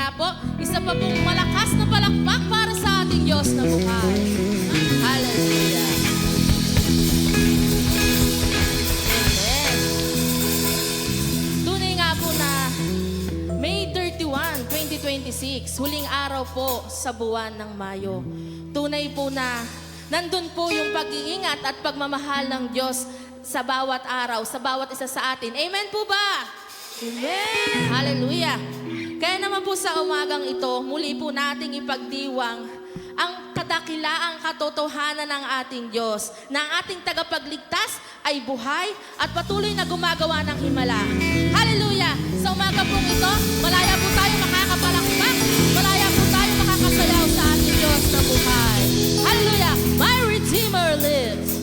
nga po, isa pa pong malakas na palakpak para sa ating Diyos na buhay. Hallelujah. Amen. Tunay nga po na May 31, 2026, huling araw po sa buwan ng Mayo. Tunay po na nandun po yung pag-iingat at pagmamahal ng Diyos sa bawat araw, sa bawat isa sa atin. Amen po ba? Amen! Hallelujah! Kaya naman po sa umagang ito, muli po nating ipagdiwang ang kadakilaang katotohanan ng ating Diyos na ang ating tagapagligtas ay buhay at patuloy na gumagawa ng himala. Hallelujah! Sa umaga pong ito, malaya po tayo makakapalakpak, malaya po tayo makakasayaw sa ating Diyos na buhay. Hallelujah! My Redeemer lives!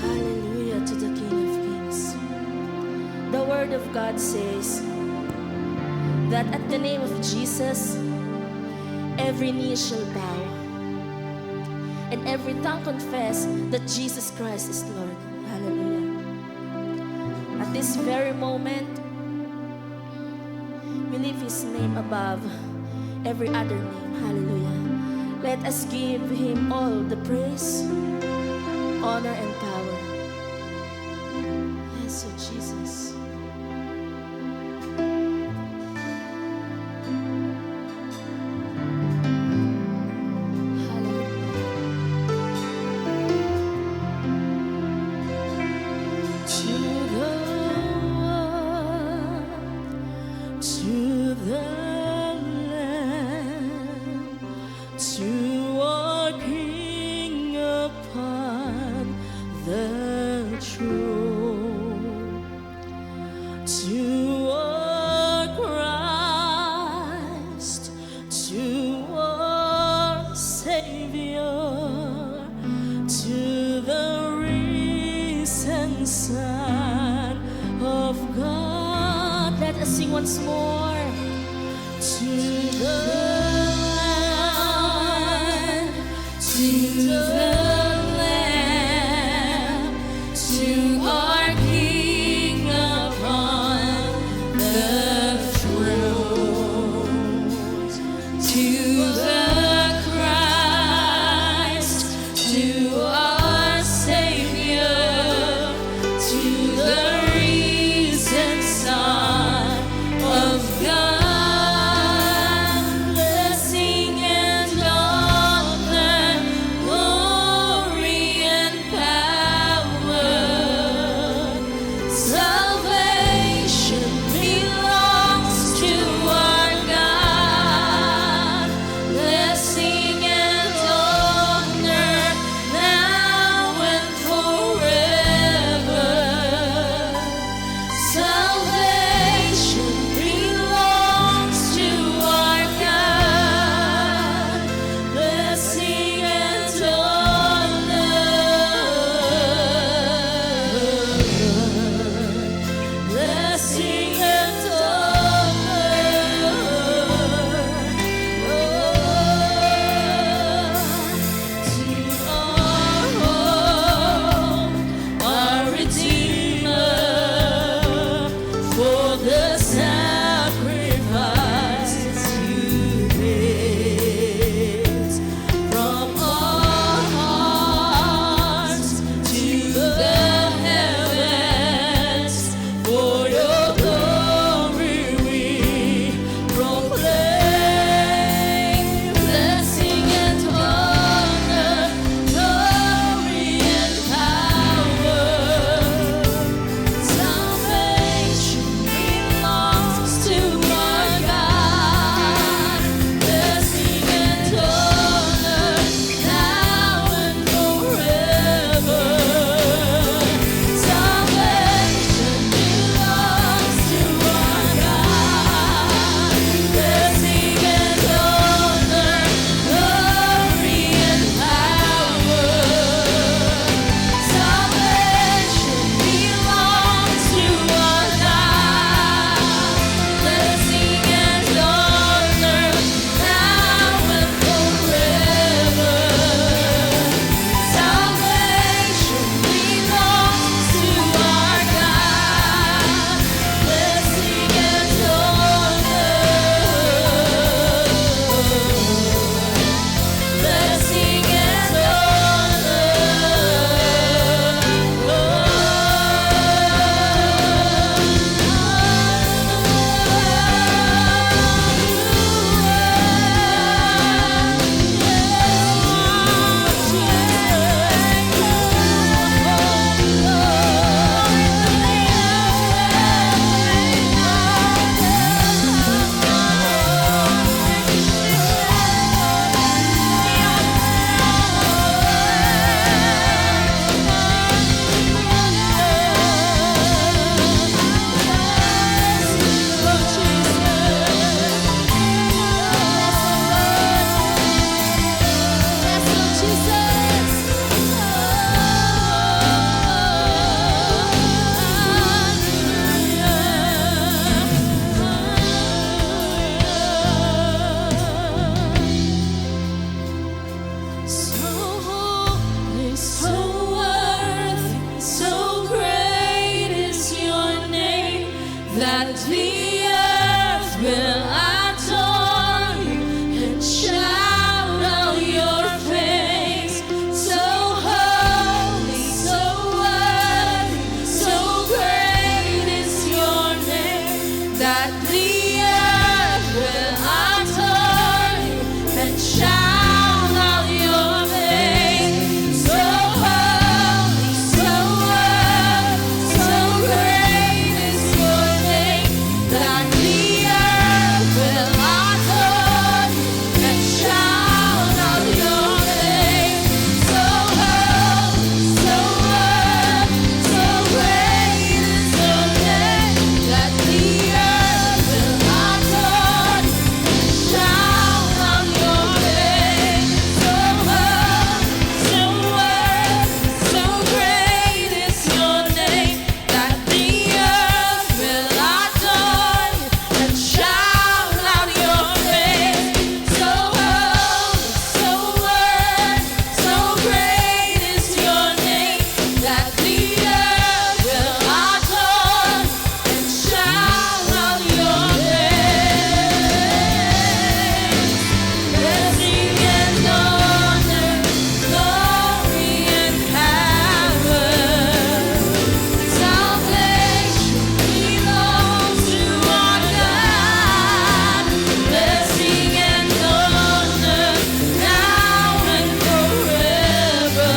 Hallelujah to the King of Kings. The Word of God says that at the name of Jesus, every knee shall bow and every tongue confess that Jesus Christ is Lord. Hallelujah. At this very moment, we lift His name above every other name. Hallelujah. Let us give Him all the praise, honor, and power. Yes, oh Jesus. Son of God. Let us sing once more. To the Lamb, to the Lamb, to our King upon the throne, to the Christ, to our Savior, to the risen Son of God, blessing and honor, glory. that the earth will adore you and shout out your praise. So holy, so worthy, so great is your name, that the earth will adore you and shout out your praise. So holy, so worthy, so great is your name, that the earth will adore you and shout out your name. So holy, so worthy, so great is your name, that the earth will adore you and shout out your name. So holy, so worthy, so great is your name, that the earth will adore you and shout out your name. So holy, so worthy, so great is your name, that the earth will adore you and shout out your name. Blessing and honor, glory and power, salvation belongs to our God. Blessing and honor, now and forever.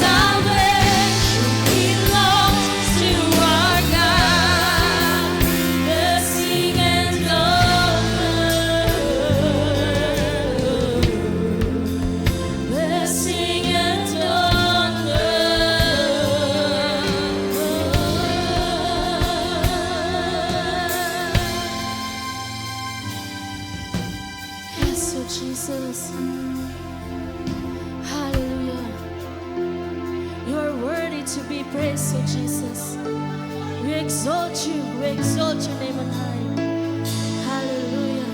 Salvation belongs to our God. Blessing and honor. Blessing and honor. Yes, oh Jesus. Hallelujah. You are worthy to be praised, oh Jesus. We exalt you. We exalt your name on high. Hallelujah.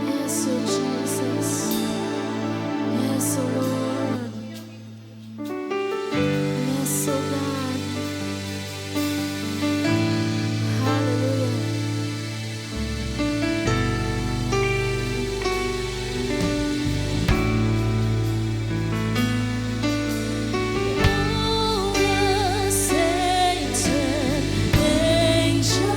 Yes, oh Jesus. Yes, oh Lord. Yes, oh God. Hallelujah. Oh, the saints and angels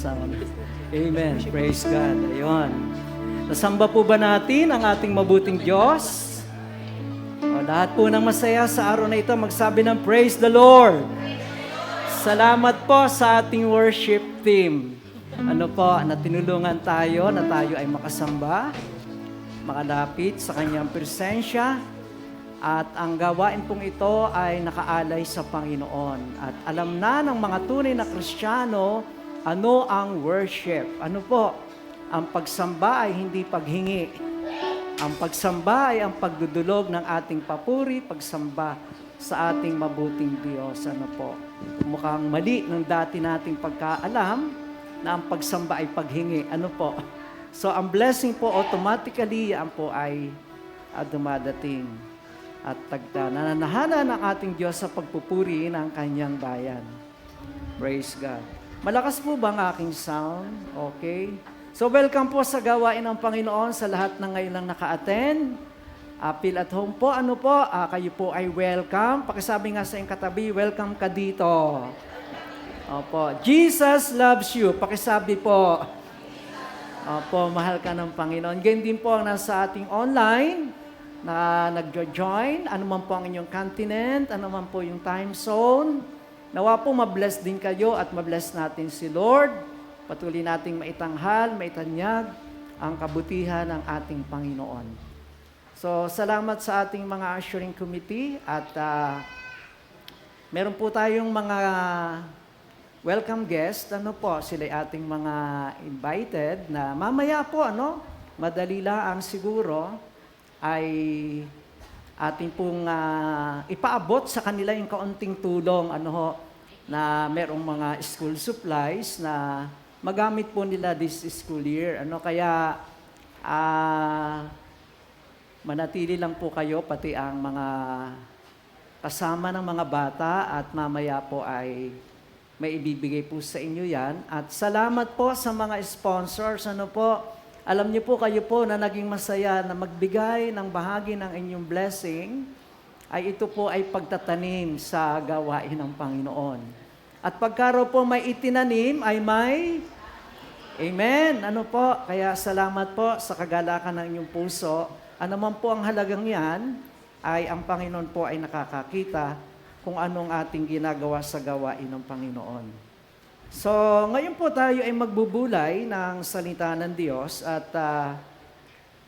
sound. Amen. Praise God. Ayun. Nasamba po ba natin ang ating mabuting Diyos? O, lahat po ng masaya sa araw na ito, magsabi ng Praise the Lord. Salamat po sa ating worship team. Ano po, na tinulungan tayo na tayo ay makasamba, makalapit sa kanyang presensya, at ang gawain pong ito ay nakaalay sa Panginoon. At alam na ng mga tunay na Kristiyano, ano ang worship? Ano po? Ang pagsamba ay hindi paghingi. Ang pagsamba ay ang pagdudulog ng ating papuri, pagsamba sa ating mabuting Diyos. Ano po? Mukhang mali ng dati nating pagkaalam na ang pagsamba ay paghingi. Ano po? So, ang blessing po automatically, yan po ay dumadating. At nananahala ng ating Diyos sa pagpupuri ng kanyang bayan. Praise God. Malakas po ba ang aking sound? Okay. So, welcome po sa gawain ng Panginoon sa lahat ng ngayon lang naka-attend. Feel at home po. Ano po? Kayo po ay welcome. Pakisabi nga sa iyong katabi, welcome ka dito. Opo. Jesus loves you. Pakisabi po. Opo, mahal ka ng Panginoon. Ganyan din po ang nasa ating online na nagjo-join, ano man po ang inyong continent, ano man po yung time zone. Nawa po mabless din kayo at mabless natin si Lord. Patuloy nating maitanghal, maitanyag ang kabutihan ng ating Panginoon. So, salamat sa ating mga ushering committee at meron po tayong mga welcome guest. Ano po, sila ating mga invited na mamaya po, madali lang siguro, ay ating pong ipaabot sa kanila yung kaunting tulong na merong mga school supplies na magamit po nila this school year. Kaya manatili lang po kayo pati ang mga kasama ng mga bata at mamaya po ay may ibibigay po sa inyo yan. At salamat po sa mga sponsors. Alam niyo po kayo po na naging masaya na magbigay ng bahagi ng inyong blessing, ay ito po ay pagtatanim sa gawain ng Panginoon. At pagkaro po may itinanim ay may Amen. Kaya salamat po sa kagalakan ng inyong puso. Ano man po ang halagang yan, ay ang Panginoon po ay nakakakita kung anong ating ginagawa sa gawain ng Panginoon. So, ngayon po tayo ay magbubulay ng salita ng Diyos at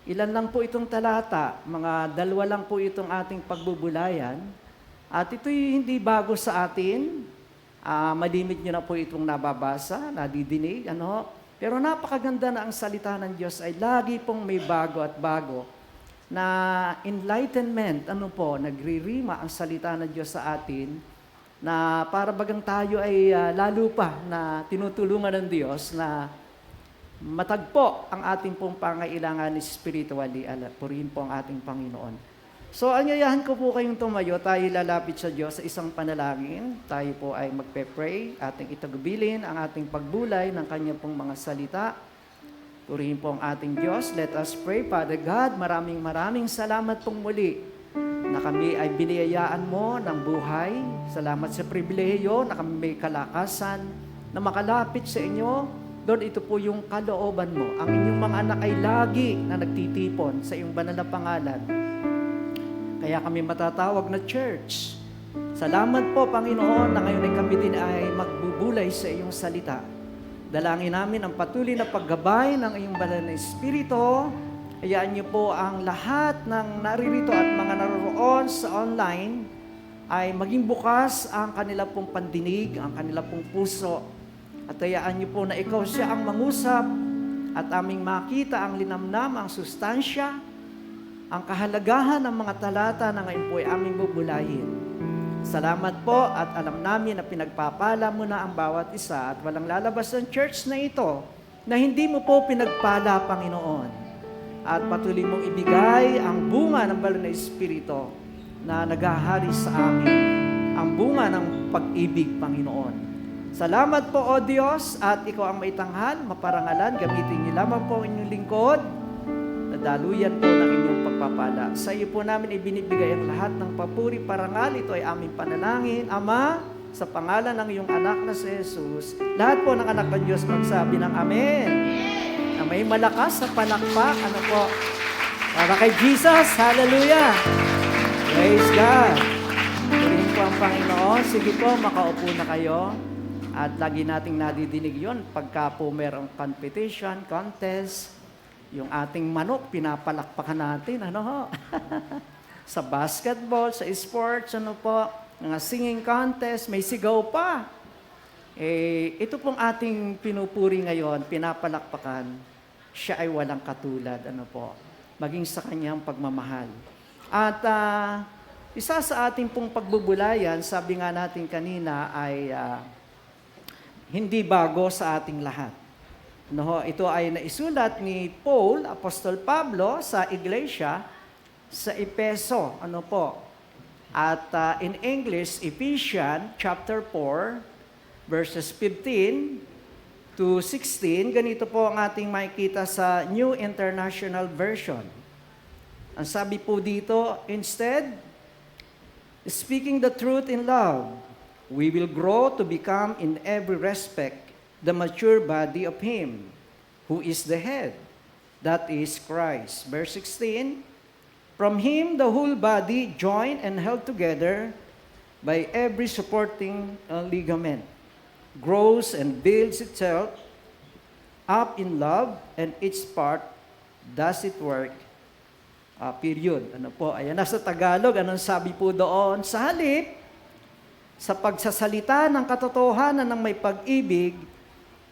ilan lang po itong talata, mga 2 lang po itong ating pagbubulayan. At ito'y hindi bago sa atin, malimit nyo na po itong nababasa, nadidinig, Pero napakaganda na ang salita ng Diyos ay lagi pong may bago at bago na enlightenment, nagririma ang salita ng Diyos sa atin na para bagang tayo ay lalo pa na tinutulungan ng Diyos na matagpo ang ating pong pangailangan spiritually. Purihin po ang ating Panginoon. So, anyayahan ko po kayong tumayo. Tayo lalapit sa Diyos sa isang panalangin. Tayo po ay magpe-pray. Ating itagubilin ang ating pagbulay ng kanyang pong mga salita. Purihin po ang ating Diyos. Let us pray. Father God, maraming salamat pong muli na kami ay biniyayaan mo ng buhay. Salamat sa pribilehiyo na kami may kalakasan na makalapit sa inyo. Lord, ito po yung kalooban mo. Ang inyong mga anak ay lagi na nagtitipon sa iyong banal na pangalan. Kaya kami matatawag na church. Salamat po, Panginoon, na ngayon ay kami din ay magbubulay sa iyong salita. Dalangin namin ang patuloy na paggabay ng iyong banal na Espiritu. Hayaan niyo po ang lahat ng naririto at mga naroroon sa online ay maging bukas ang kanila pong pandinig, ang kanila pong puso. At hayaan niyo po na ikaw siya ang mangusap at aming makita ang linamnam, ang sustansya, ang kahalagahan ng mga talata na ngayon po ay aming bubulayin. Salamat po at alam namin na pinagpapala mo na ang bawat isa at walang lalabas ng church na ito na hindi mo po pinagpala, Panginoon. At patuloy mong ibigay ang bunga ng banal na Espiritu na naghahari sa amin, ang bunga ng pag-ibig, Panginoon. Salamat po, O Diyos, at ikaw ang maitanghal, maparangalan, gamitin niyo lamang po ang inyong lingkod, na daluyan po ng inyong pagpapala. Sa iyo po namin ibinibigay ang lahat ng papuri, parangal, ito ay aming panalangin, Ama, sa pangalan ng iyong anak na si Jesus, lahat po ng anak ng Diyos magsabi ng Amen. Na may malakas sa palakpak, ano po, para kay Jesus, hallelujah! Praise God! Purihin po ang Panginoon. Sige po, makaupo na kayo. At lagi nating nadidinig yon pagka po merong competition, contest, yung ating manok, pinapalakpakan natin, ano ho? Sa basketball, sa sports, ano po, mga singing contest, may sigaw pa. Ito pong ating pinupuri ngayon, pinapalakpakan, siya ay walang katulad, ano po, maging sa kanyang pagmamahal. At isa sa ating pong pagbubulayan, sabi nga natin kanina, ay hindi bago sa ating lahat. No, ito ay naisulat ni Paul, Apostol Pablo, sa iglesia sa Efeso. Ano po? At in English, Ephesians chapter 4, verses 15 to 16, ganito po ang ating makikita sa New International Version. Ang sabi po dito, instead, speaking the truth in love, we will grow to become in every respect the mature body of Him, who is the head, that is Christ. Verse 16, from Him the whole body, joined and held together by every supporting ligament, grows and builds itself up in love, and each part does it work. Period. Ano po? Ayan, nasa Tagalog, anong sabi po doon? Sa halip, sa pagsasalita ng katotohanan ng may pag-ibig,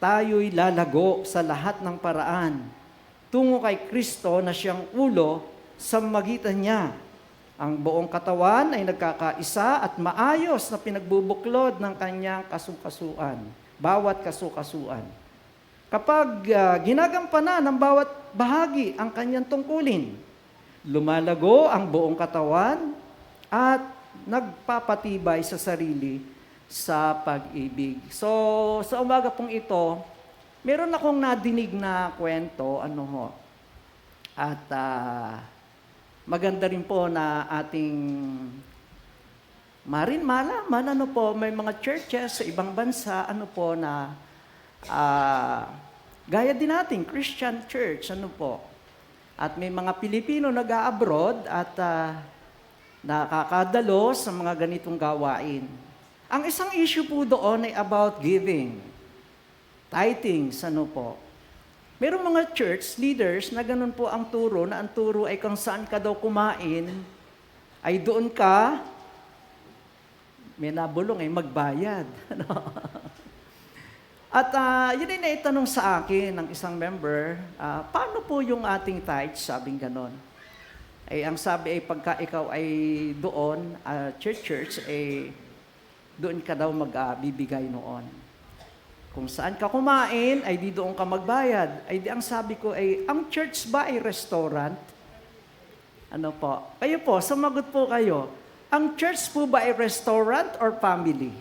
tayo'y lalago sa lahat ng paraan tungo kay Kristo na siyang ulo sa magitan niya. Ang buong katawan ay nagkakaisa at maayos na pinagbubuklod ng kanyang kasukasuan, bawat kasukasuan. Kapag ginagampanan ng bawat bahagi ang kanyang tungkulin, lumalago ang buong katawan at nagpapatibay sa sarili sa pag-ibig. So, sa umaga pong ito, meron akong nadinig na kwento, ano ho, at maganda rin po na ating malaman, ano po, may mga churches sa ibang bansa, ano po, na gaya din natin, Christian church, ano po. At may mga Pilipino nag-a-abroad at nakakadalo sa mga ganitong gawain. Ang isang issue po doon ay about giving. Tithings, ano po. Merong mga church leaders na ganun po ang turo, na ang turo ay kung saan ka daw kumain, ay doon ka, may nabulong ay magbayad. At yun ay naitanong sa akin ng isang member, paano po yung ating tithes, sabing ganon. Ang sabi ay pagka ikaw ay doon, church, doon ka daw magbibigay noon. Kung saan ka kumain, ay di doon ka magbayad. Ay di ang sabi ko ay, ang church ba ay restaurant? Ano po? Kayo po, sumagot po kayo. Ang church po ba ay restaurant or family?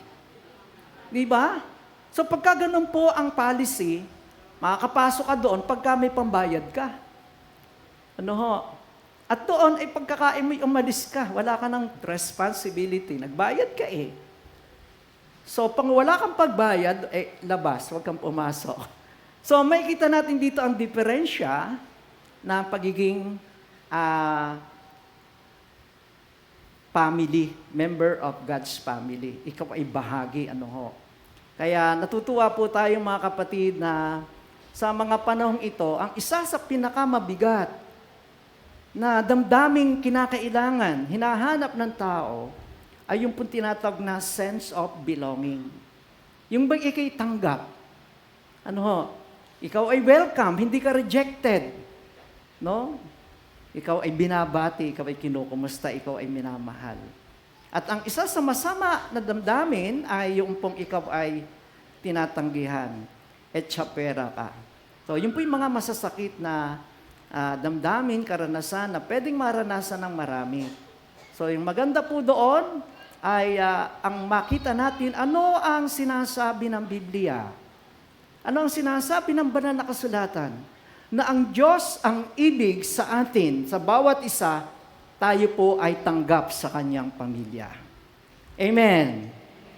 Di ba? So pagka ganun po ang policy, makakapasok ka doon pagka may pambayad ka. Ano ho? At doon ay pagkakain mo umalis ka, wala ka ng responsibility. Nagbayad ka eh. So pag wala kang pagbayad, labas, huwag kang pumasok. So may kita natin dito ang diferensya na pagiging family, member of God's family. Ikaw ay bahagi, ano ho. Kaya natutuwa po tayo mga kapatid na sa mga panahong ito, ang isa sa pinakamabigat na damdaming kinakailangan, hinahanap ng tao, ay yung pong tinatawag na sense of belonging. Yung bang ikay tanggap. Ano ho? Ikaw ay welcome, hindi ka rejected. No? Ikaw ay binabati, ikaw ay kinukumusta, ikaw ay minamahal. At ang isa sa masama na damdamin ay yung pong ikaw ay tinatanggihan. Etchapera ka. So, yun po yung mga masasakit na damdamin, karanasan na pwedeng maranasan ng marami. So, yung maganda po doon ay ang makita natin, ano ang sinasabi ng Biblia? Ano ang sinasabi ng banal na kasulatan? Na ang Diyos ang ibig sa atin, sa bawat isa, tayo po ay tanggap sa kanyang pamilya. Amen.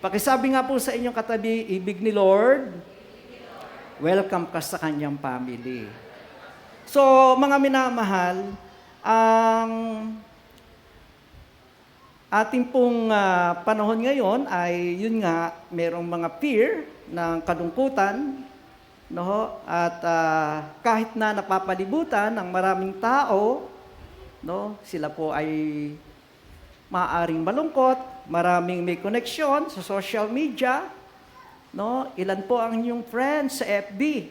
Pakisabi nga po sa inyong katabi, ibig ni Lord, welcome ka sa kanyang family. So, mga minamahal, ang ating pong panahon ngayon ay, yun nga, merong mga fear ng kalungkutan, no? At kahit na napapalibutan ng maraming tao, no? Sila po ay maaaring malungkot, maraming may koneksyon sa social media, no? Ilan po ang inyong friends sa FB?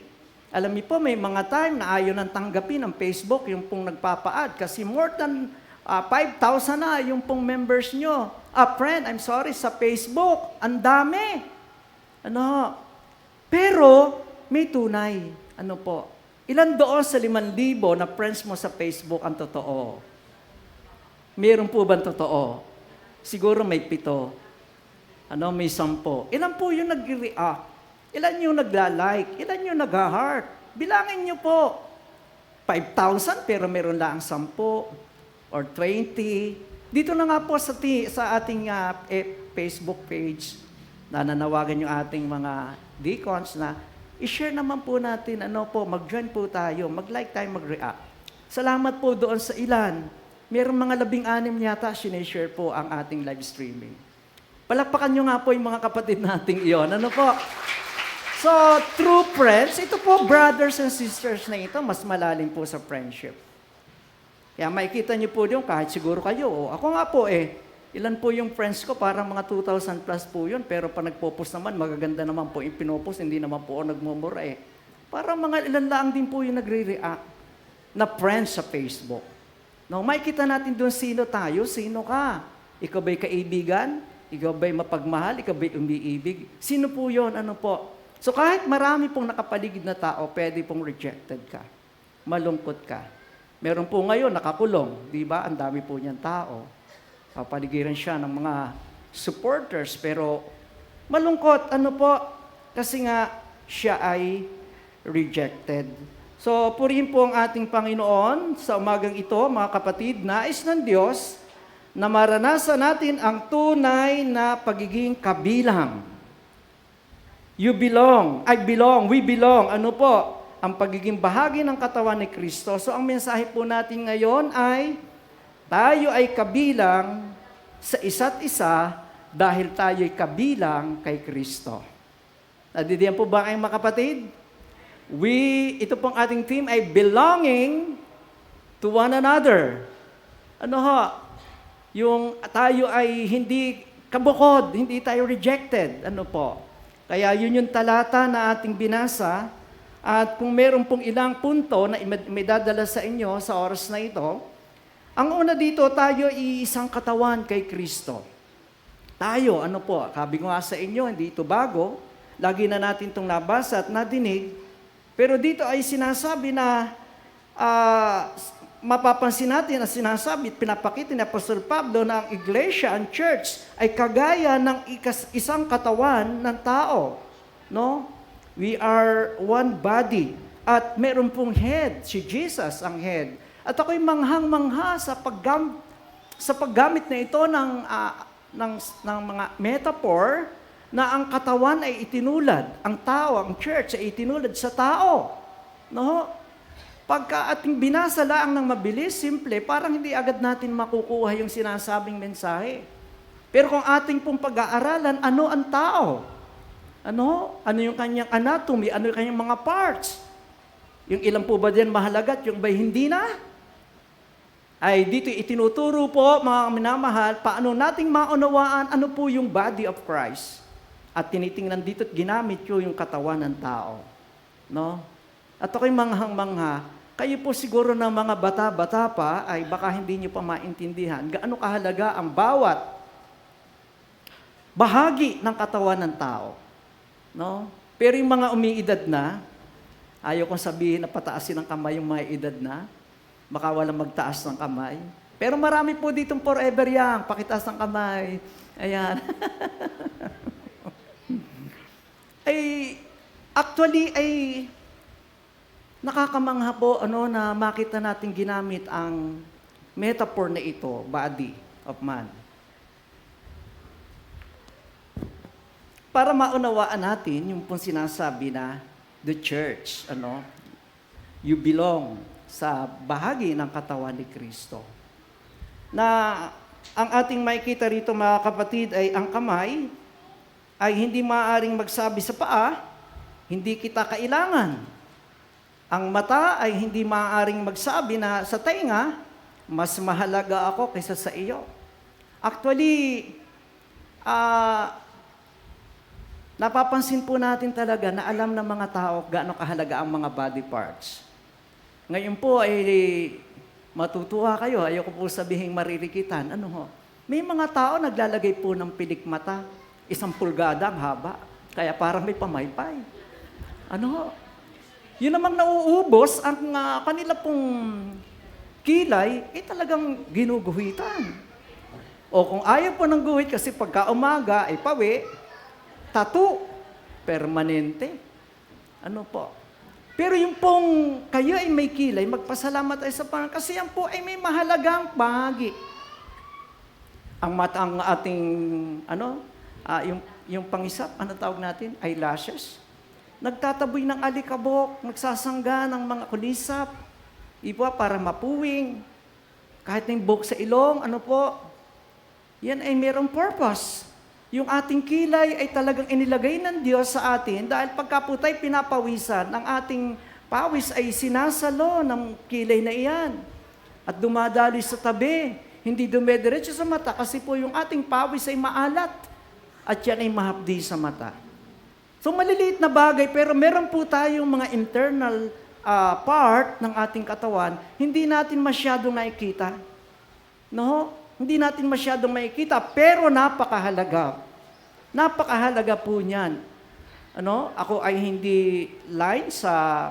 Alam niyo po, may mga time na ayaw nang tanggapin ng Facebook yung pong nagpapa-add kasi more than 5,000 na yung pong members nyo. Friend, I'm sorry, sa Facebook, ang dami. Ano? Pero, may tunay. Ano po? Ilan doon sa 5,000 na friends mo sa Facebook ang totoo? Meron po ba totoo? Siguro may 7. May 10. Ilan po yung nag-react? Ilan yung nagla-like? Ilan yung nag-heart? Bilangin nyo po. 5,000 pero meron lang 10 or 20. Dito na nga po sa ating Facebook page, nananawagan yung ating mga deacons na i-share naman po natin, mag-join po tayo, mag-like tayo, mag-react. Salamat po doon sa ilan. Merong mga 16 yata, sineshare po ang ating live streaming. Palakpakan nyo nga po yung mga kapatid nating iyon. Ano po? So, true friends, ito po, brothers and sisters na ito, mas malalim po sa friendship. Kaya makikita nyo po yung kahit siguro kayo. Ako nga po ilan po yung friends ko, parang mga 2,000 plus po yun, pero pag nagpo-post naman, magaganda naman po yung pinopost, hindi naman po ako nagmumura Parang mga ilan lang din po yung nagre-react na friends sa Facebook. No, makikita natin doon sino tayo, sino ka. Ikaw ba'y kaibigan? Ikaw ba'y mapagmahal? Ikaw ba'y umiibig? Sino po yon? Ano po? So kahit marami pong nakapaligid na tao, pwede pong rejected ka. Malungkot ka. Meron po ngayon nakakulong, di ba? Ang dami po niyang tao. Papaligiran siya ng mga supporters, pero malungkot. Ano po? Kasi nga, siya ay rejected. So, purihin po ang ating Panginoon sa umagang ito, mga kapatid, nais ng Diyos na maranasan natin ang tunay na pagiging kabilang. You belong, I belong, we belong. Ano po? Ang pagiging bahagi ng katawan ni Kristo. So, ang mensahe po natin ngayon ay, tayo ay kabilang sa isa't isa dahil tayo ay kabilang kay Kristo. Nadidiyan po ba kayong mga kapatid? Ito pong ating theme ay belonging to one another. Yung tayo ay hindi kabukod, hindi tayo rejected. Kaya yun yung talata na ating binasa. At kung meron pong ilang punto na may dadala sa inyo sa oras na ito, ang una dito, tayo ay isang katawan kay Kristo. Tayo, sabi ko nga sa inyo, hindi ito bago. Lagi na natin itong nabasa at nadinig. Pero dito ay sinasabi na mapapansin natin na sinasabi at pinapakita ni Apostol Pablo na ang iglesia, ang church, ay kagaya ng isang katawan ng tao. No? We are one body. At meron pong head, si Jesus ang head. At ako'y manghang-mangha sa paggamit na ito ng mga metaphor na ang katawan ay itinulad, ang tao, ang church ay itinulad sa tao. No? Pagka ating binasa lang ng mabilis, simple, parang hindi agad natin makukuha yung sinasabing mensahe. Pero kung ating pong pag-aaralan, ano ang tao? Ano yung kanyang anatomy? Ano yung kanyang mga parts? Yung ilan po ba diyan mahalaga at yung ba'y hindi na? Ay dito itinuturo po, mga minamahal, paano nating maunawaan ano po yung body of Christ. At tinitingnan dito at ginamit yung katawan ng tao. No? At ako'y manghang-mangha, kayo po siguro na mga bata-bata pa, ay baka hindi nyo pa maintindihan gaano kahalaga ang bawat bahagi ng katawan ng tao. No? Pero yung mga umiidad na, ayaw kong sabihin na pataasin ang kamay yung mga edad na, baka walang magtaas ng kamay. Pero marami po ditong forever young, pakitaas ng kamay. Ayan. Actually, nakakamangha po na makita natin ginamit ang metaphor na ito, body of man. para maunawaan natin yung pong sinasabi na the church, you belong sa bahagi ng katawan ni Kristo. Na ang ating makikita rito mga kapatid ay ang kamay ay hindi maaaring magsabi sa paa, hindi kita kailangan. Ang mata ay hindi maaaring magsabi na sa tainga, mas mahalaga ako kaysa sa iyo. Actually, napapansin po natin talaga na alam ng mga tao gaano kahalaga ang mga body parts. Ngayon po ay matutuwa kayo, ayoko po sabihin maririkitan. May mga tao naglalagay po ng pilik mata, 1 pulgada ang haba, kaya parang may pamaypay. Yun namang nauubos, ang kanila pong kilay, talagang ginuguhitan. O kung ayaw po ng guhit kasi pagka umaga ay pawi, tattoo, permanente. Pero yung pong kayo ay may kilay, magpasalamat tayo sa Panginoon kasi yan po ay may mahalagang bahagi. Ang mata, ang ating, yung pangisap, tawag natin? Eyelashes. Nagtataboy ng alikabok, nagsasangga ng mga kulisap, iba para mapuwing. Kahit yung buhok sa ilong, yan ay mayroong purpose. Yung ating kilay ay talagang inilagay ng Diyos sa atin dahil pagka po tayo pinapawisan, ang ating pawis ay sinasalo ng kilay na iyan. At dumadali sa tabi, hindi dumediretso sa mata kasi po yung ating pawis ay maalat at yan ay mahapdi sa mata. So maliliit na bagay pero meron po tayong mga internal part ng ating katawan, hindi natin masyadong nakikita. Hindi natin masyadong makikita, pero napakahalaga. Napakahalaga po niyan. Ako ay hindi line sa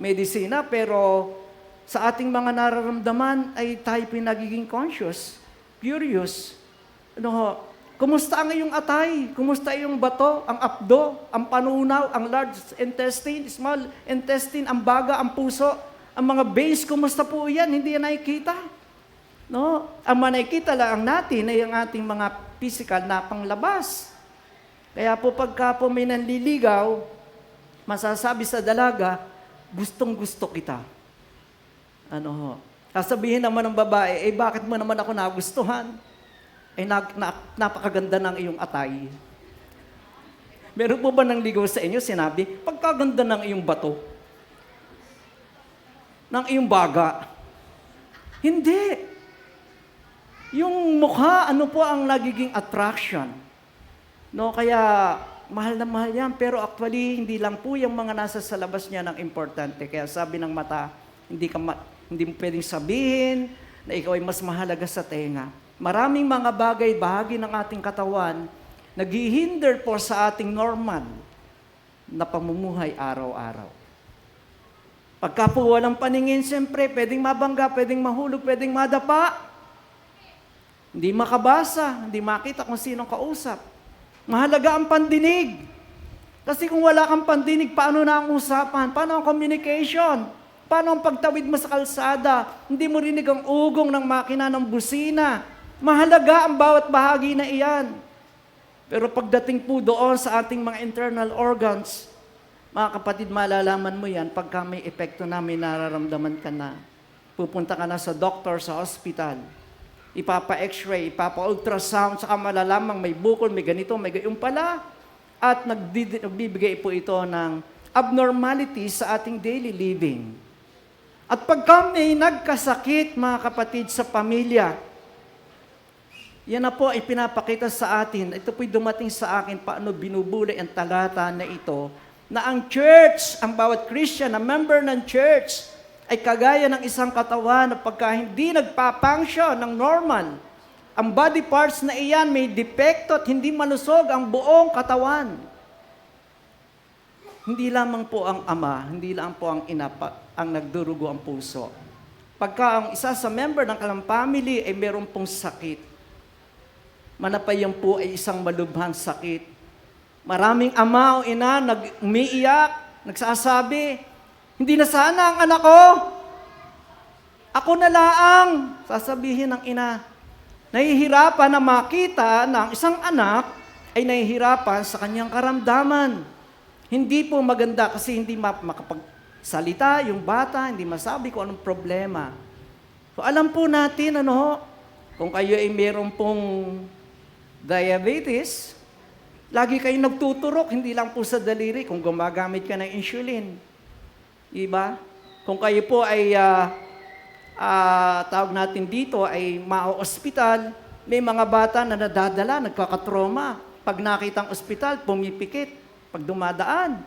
medisina, pero sa ating mga nararamdaman ay tayo pinagiging conscious, curious. Kumusta ang iyong atay? Kumusta yung bato, ang abdo, ang panunaw, ang large intestine, small intestine, ang baga, ang puso, ang mga veins, kumusta po yan? Hindi yan nakikita. Ang nakikita lang natin ay ang ating mga physical na panglabas. Kaya po pagka po may nanliligaw, masasabi sa dalaga, gustong-gusto kita. Sasabihin naman ng babae, bakit mo naman ako nagustuhan? Napakaganda ng iyong atay. Meron po ba nang ligaw sa inyo, sinabi, pagkaganda ng iyong bato? Ng iyong baga? Hindi. Yung mukha, po ang nagiging attraction. Kaya mahal na mahal yan, pero actually, hindi lang po yung mga nasa sa labas niya ng importante. Kaya sabi ng mata, hindi mo pwedeng sabihin na ikaw ay mas mahalaga sa tenga. Maraming mga bagay, bahagi ng ating katawan, naghihinder po sa ating normal na pamumuhay araw-araw. Pagka po walang paningin, siyempre, pwedeng mabangga, pwedeng mahulog, pwedeng madapa. Hindi makabasa, hindi makita kung sinong kausap. Mahalaga ang pandinig. Kasi kung wala kang pandinig, paano na ang usapan? Paano ang communication? Paano ang pagtawid mo sa kalsada? Hindi mo rinig ang ugong ng makina ng busina. Mahalaga ang bawat bahagi na iyan. Pero pagdating po doon sa ating mga internal organs, mga kapatid, malalaman mo yan pagka may epekto na, may nararamdaman ka na. Pupunta ka na sa doctor, sa hospital. Ipapa-x-ray, ipapa-ultrasound, saka malalamang may bukol, may ganito, may gayon pala. At nagbibigay po ito ng abnormalities sa ating daily living. At pagka may nagkasakit, mga kapatid, sa pamilya, yan na po ay pinapakita sa atin. Ito po'y dumating sa akin paano binubulay ang talata na ito, na ang church, ang bawat Christian, na member ng church, ay kagaya ng isang katawan na pagka hindi nagpa-function ng normal, ang body parts na iyan may depekto at hindi malusog ang buong katawan. Hindi lamang po ang ama, hindi lang po ang ina ang nagdurugo ang puso. Pagka ang isa sa member ng kalang family ay meron pong sakit, manapayan po ay isang malubhang sakit. Maraming ama o ina umiiyak, nagsasabi, hindi na sana ang anak ko. Ako na laang, sasabihin ng ina. Nahihirapan na makita ng isang anak ay nahihirapan sa kanyang karamdaman. Hindi po maganda kasi hindi makapagsalita yung bata, hindi masabi kung anong problema. So alam po natin, kung kayo ay meron pong diabetes, lagi kayong nagtuturok, hindi lang po sa daliri, kung gumagamit ka ng insulin. Diba? Kung kayo po ay, tawag natin dito, ay ma-ospital, may mga bata na nadadala, nagkakatroma. Pag nakitang ospital, pumipikit. Pag dumadaan,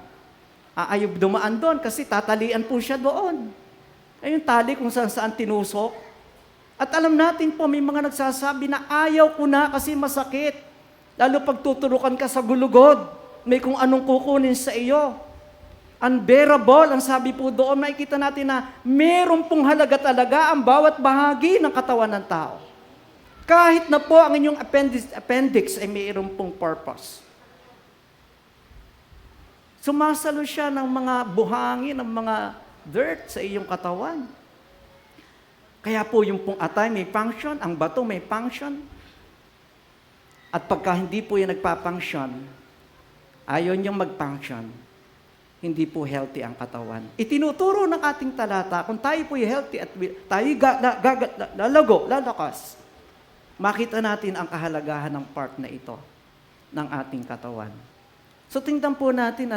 ayaw dumaan doon kasi tatalian po siya doon. Ay yung tali kung saan tinusok. At alam natin po, may mga nagsasabi na ayaw ko na kasi masakit. Lalo pag tuturukan ka sa gulugod, may kung anong kukunin sa iyo. Unbearable, ang sabi po doon, makikita natin na meron pong halaga talaga ang bawat bahagi ng katawan ng tao. Kahit na po ang inyong appendix ay mayroon pong purpose. Sumasalo siya ng mga buhangin, ng mga dirt sa iyong katawan. Kaya po yung pong atay may function, ang bato may function. At pagka hindi po yan nagpa-function, ayaw niyang mag-function, hindi po healthy ang katawan. Itinuturo ng ating talata, kung tayo po healthy at tayo lalakas, makita natin ang kahalagahan ng part na ito ng ating katawan. So tingnan po natin,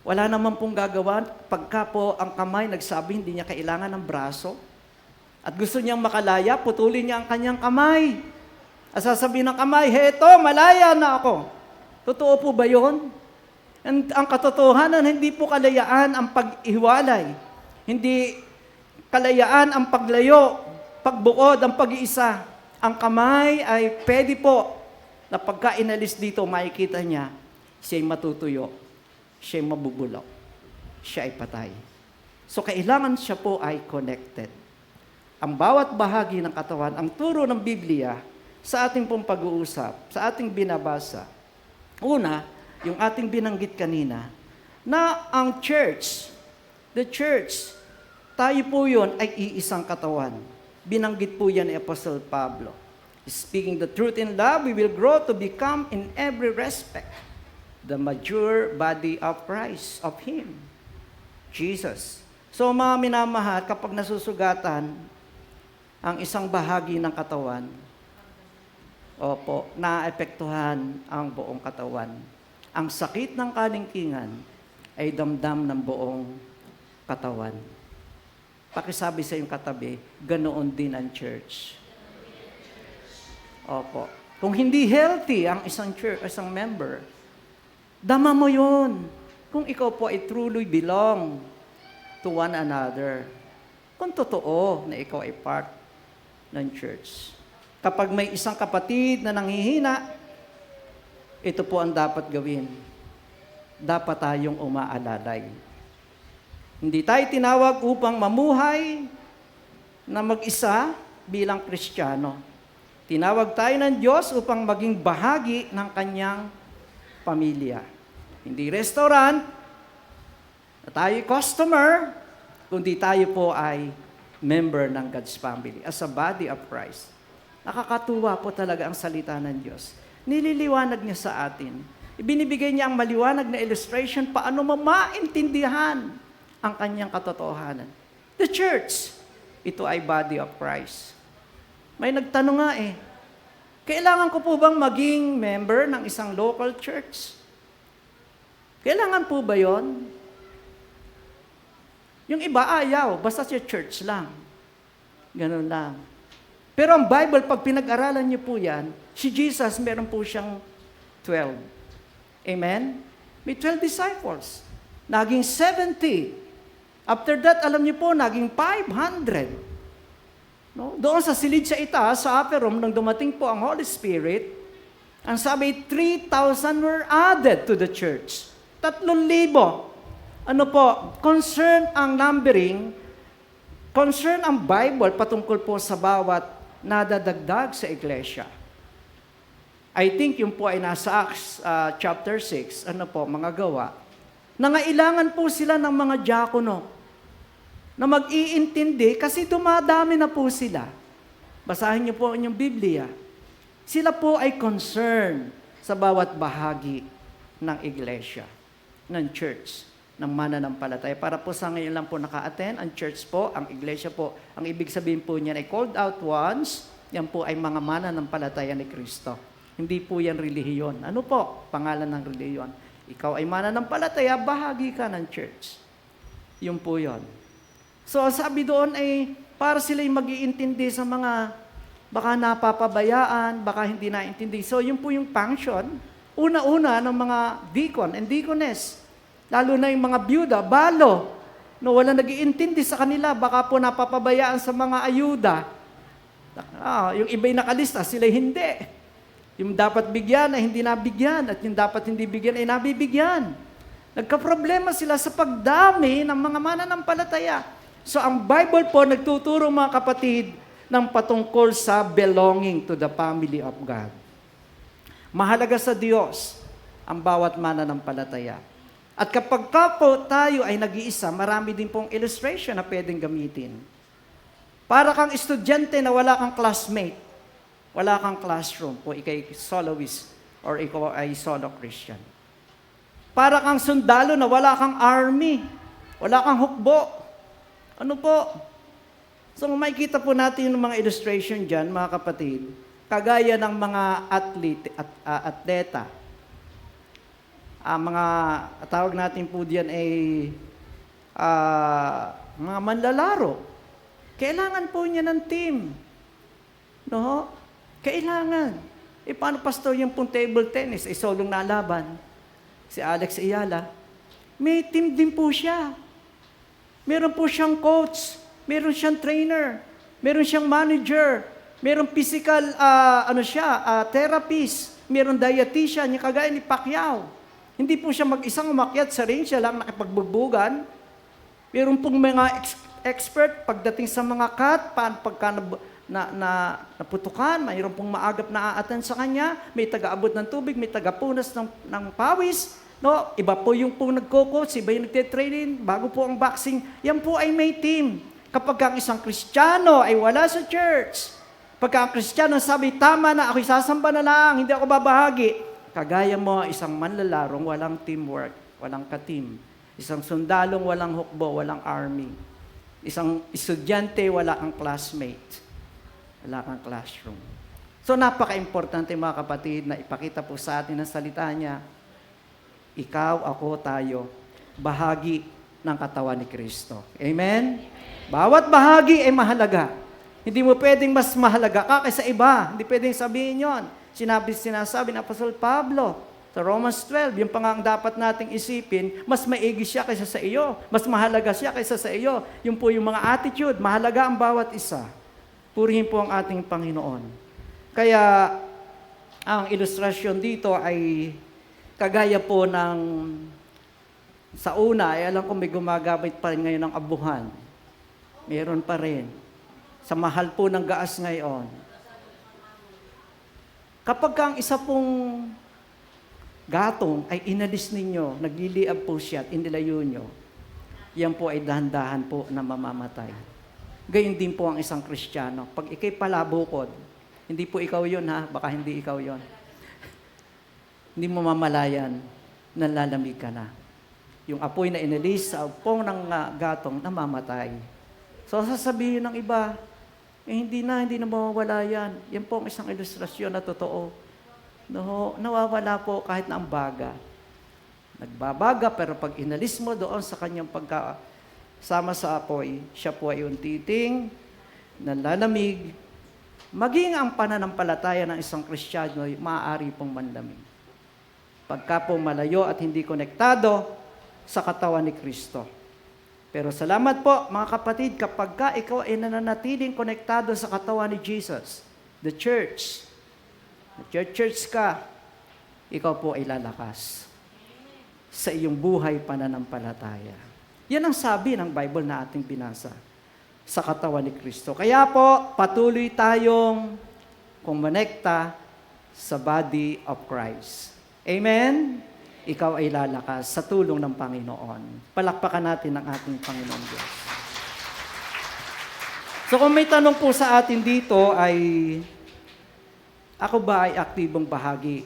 wala naman pong gagawa pagka po ang kamay nagsabi hindi niya kailangan ng braso at gusto niyang makalaya, putulin niya ang kanyang kamay. At sasabihin ng kamay, heto, malaya na ako. Totoo po ba yun? Ang katotohanan, hindi po kalayaan ang pag-iwalay. Hindi kalayaan ang paglayo, pagbukod, ang pag-iisa. Ang kamay ay pwede po na pagka inalis dito, makikita niya, siya'y matutuyo, siya'y mabubulok, siya ay patay. So kailangan siya po ay connected. Ang bawat bahagi ng katawan, ang turo ng Biblia, sa ating pong pag-uusap, sa ating binabasa. Una, yung ating binanggit kanina, na ang church, the church, tayo po yun ay iisang katawan. Binanggit po yan ni Apostle Pablo. Speaking the truth in love, we will grow to become in every respect the mature body of Christ, of Him, Jesus. So mga minamahal, kapag nasusugatan ang isang bahagi ng katawan, naapektuhan ang buong katawan. Ang sakit ng kalingkingan ay damdam ng buong katawan. Pakisabi sa iyong katabi, ganoon din ang church. Opo. Kung hindi healthy ang isang church, isang member, dama mo yun. Kung ikaw po ay truly belong to one another. Kung totoo na ikaw ay part ng church. Kapag may isang kapatid na nanghihina, ito po ang dapat gawin. Dapat tayong umaalalay. Hindi tayo tinawag upang mamuhay na mag-isa bilang Kristiyano. Tinawag tayo ng Diyos upang maging bahagi ng kanyang pamilya. Hindi restaurant, na tayo customer, kundi tayo po ay member ng God's family as a body of Christ. Nakakatuwa po talaga ang salita ng Diyos. Nililiwanag niya sa atin. Ibinibigay niya ang maliwanag na illustration paano maintindihan ang kanyang katotohanan. The church, ito ay body of Christ. May nagtanong nga kailangan ko po bang maging member ng isang local church? Kailangan po ba yon? Yung iba ayaw, basta siya church lang. Ganun lang. Pero ang Bible, pag pinag-aralan niyo po yan, si Jesus, meron po siyang 12. Amen? May 12 disciples. Naging 70. After that, alam niyo po, naging 500. No? Doon sa silid sa itaas, sa upper room, nang dumating po ang Holy Spirit, ang sabi, 3,000 were added to the church. 3,000. Ano po, concern ang numbering, concern ang Bible patungkol po sa bawat nadadagdag sa iglesia. I think yung po ay nasa Acts chapter 6, mga gawa. Nangailangan po sila ng mga diakono na mag-iintindi kasi dumadami na po sila. Basahin niyo po ang inyong Biblia. Sila po ay concerned sa bawat bahagi ng iglesia, ng church, ng mananampalataya. Para po sa ngayon lang po naka-attend, ang church po, ang iglesia po, ang ibig sabihin po niyan ay called out ones, yan po ay mga mananampalataya ni Kristo. Hindi po yan relihiyon. Ano po? Pangalan ng relihiyon. Ikaw ay mananampalataya, bahagi ka ng church. Yun po yun. So, sabi doon ay para sila'y mag-iintindi sa mga baka napapabayaan, baka hindi naintindi. So, yun po yung function, una-una ng mga deacon and deaconess. Lalo na yung mga byuda, balo, no, wala nag-iintindi sa kanila, baka po napapabayaan sa mga ayuda. Yung iba'y nakalista, sila'y hindi. Yung dapat bigyan ay hindi nabigyan at yung dapat hindi bigyan ay nabibigyan. Nagka-problema sila sa pagdami ng mga mananampalataya. So ang Bible po nagtuturo mga kapatid ng patungkol sa belonging to the family of God. Mahalaga sa Diyos ang bawat mananampalataya. At kapag po tayo ay nag-iisa, marami din pong illustration na pwedeng gamitin. Para kang estudyante na wala kang classmate, wala kang classroom, kung ikay soloist or ikaw ay solo Christian. Para kang sundalo na wala kang army, wala kang hukbo. Ano po? So makikita po natin yung mga illustration dyan, mga kapatid, kagaya ng mga atleta. Mga tawag natin po diyan ay mga manlalaro. Kailangan po niya ng team. No? Kailangan. Paano pastor yung pong table tennis? Solong nalaban. Si Alex Ayala. May team din po siya. Meron po siyang coach. Meron siyang trainer. Meron siyang manager. Meron physical therapist. Meron dietitian. Yung kagaya ni Pacquiao. Hindi po siya mag-isang umakyat sa ring, siya lang nakipagbubugan. Meron pong mga expert pagdating sa mga cut, pagka naputukan, mayroon pong maagap na aatan sa kanya, may taga-abot ng tubig, may taga-punas ng pawis. No? Iba po yung pong nagko-coach, iba yung nagte-training, bago po ang boxing. Yan po ay may team. Kapag ang isang Kristiyano ay wala sa church, pagka ang Kristiyano sabi, tama na, ako'y sasamba na lang, hindi ako babahagi. Kagaya mo, isang manlalarong walang teamwork, walang ka-team. Isang sundalong walang hukbo, walang army. Isang estudyante, wala kang classmate. Wala kang classroom. So napaka-importante mga kapatid na ipakita po sa atin ang salita niya. Ikaw, ako, tayo, bahagi ng katawan ni Kristo. Amen? Bawat bahagi ay mahalaga. Hindi mo pwedeng mas mahalaga ka kaysa iba. Hindi pwedeng sabihin yon. Sinasabi ng Apostol Pablo sa Romans 12, yung pangang dapat nating isipin, mas maigi siya kaysa sa iyo. Mas mahalaga siya kaysa sa iyo. Yung po yung mga attitude, mahalaga ang bawat isa. Purihin po ang ating Panginoon. Kaya, ang ilustrasyon dito ay kagaya po ng sa una, ay alam ko may gumagamit pa rin ngayon ng abuhan. Meron pa rin. Sa mahal po ng gaas ngayon. Kapag ang isa pong gatong ay inalis ninyo, nagliliab po siya at inilayo nyo, yan po ay dahan-dahan po na mamamatay. Gayon din po ang isang Kristiyano. Pag ikay palabukod, hindi po ikaw yun ha, baka hindi ikaw yun. Hindi mo mamalayan, nalalamig ka na. Yung apoy na inalis sa upong ng gatong, namamatay. So sasabihin ng iba, hindi na mawawala yan. Yan po ang isang ilustrasyon na totoo. No, nawawala po kahit na ang baga. Nagbabaga, pero pag inalis mo doon sa kanyang pagkasama sa apoy, siya po ay untiting, nalalamig. Maging ang pananampalataya ng isang Kristiyano ay maaari pong manlamig. Pagka po malayo at hindi konektado sa katawan ni Kristo. Pero salamat po mga kapatid, kapag ka ikaw ay nananatiling konektado sa katawan ni Jesus, the church ka, ikaw po ay lalakas sa iyong buhay pananampalataya. Yan ang sabi ng Bible na ating binasa sa katawan ni Kristo. Kaya po, patuloy tayong kumonekta sa body of Christ. Amen? Ikaw ay lalakas sa tulong ng Panginoon. Palakpakan natin ang ating Panginoon Diyos. So kung may tanong po sa atin dito ay, ako ba ay aktibong bahagi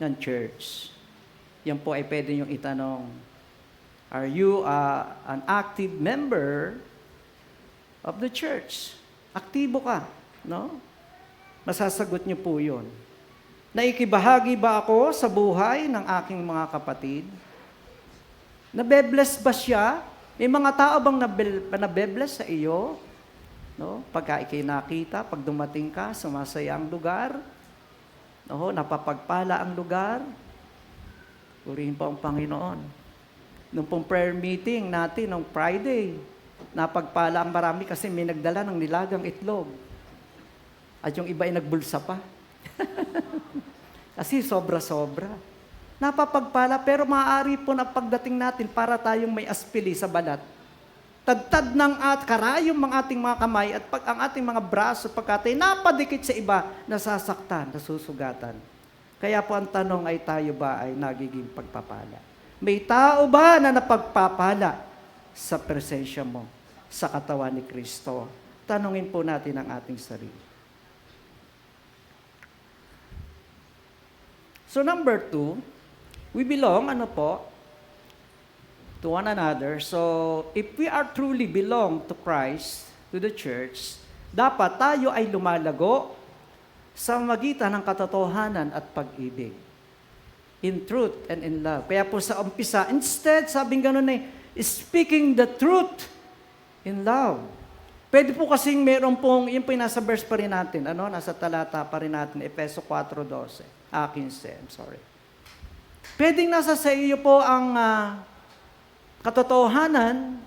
ng church? Yan po ay pwede niyong itanong. Are you an active member of the church? Aktibo ka, no? Masasagot niyo po yun. Naikibahagi ba ako sa buhay ng aking mga kapatid? Nabe-bless ba siya? May mga tao bang nabe-bless sa iyo? No? Pagka ikay nakita, pag dumating ka, sumasaya ang lugar. No? Napapagpala ang lugar. Purihin po ang Panginoon. Nung pong prayer meeting natin, nung Friday, napagpala ang marami kasi may nagdala ng nilagang itlog. At yung iba ay nagbulsa pa. Kasi sobra-sobra. Napapagpala, pero maaari po na pagdating natin para tayong may aspili sa balat. Tadtad ng karayom ng ating mga kamay at pag ang ating mga braso pagkatay napadikit sa iba, nasasaktan, nasusugatan. Kaya po ang tanong ay tayo ba ay nagiging pagpapala? May tao ba na napagpapala sa presensya mo, sa katawan ni Kristo? Tanungin po natin ang ating sarili. So number 2, we belong, to one another. So if we are truly belong to Christ, to the church, dapat tayo ay lumalago sa magitan ng katotohanan at pag-ibig. In truth and in love. Kaya po sa umpisa, instead, sabing ganun speaking the truth in love. Pwede po kasing meron pong, yun po yung nasa verse pa rin natin, nasa talata pa rin natin, Efeso 4:12. 15, I'm sorry. Pwedeng nasa sa iyo po ang katotohanan.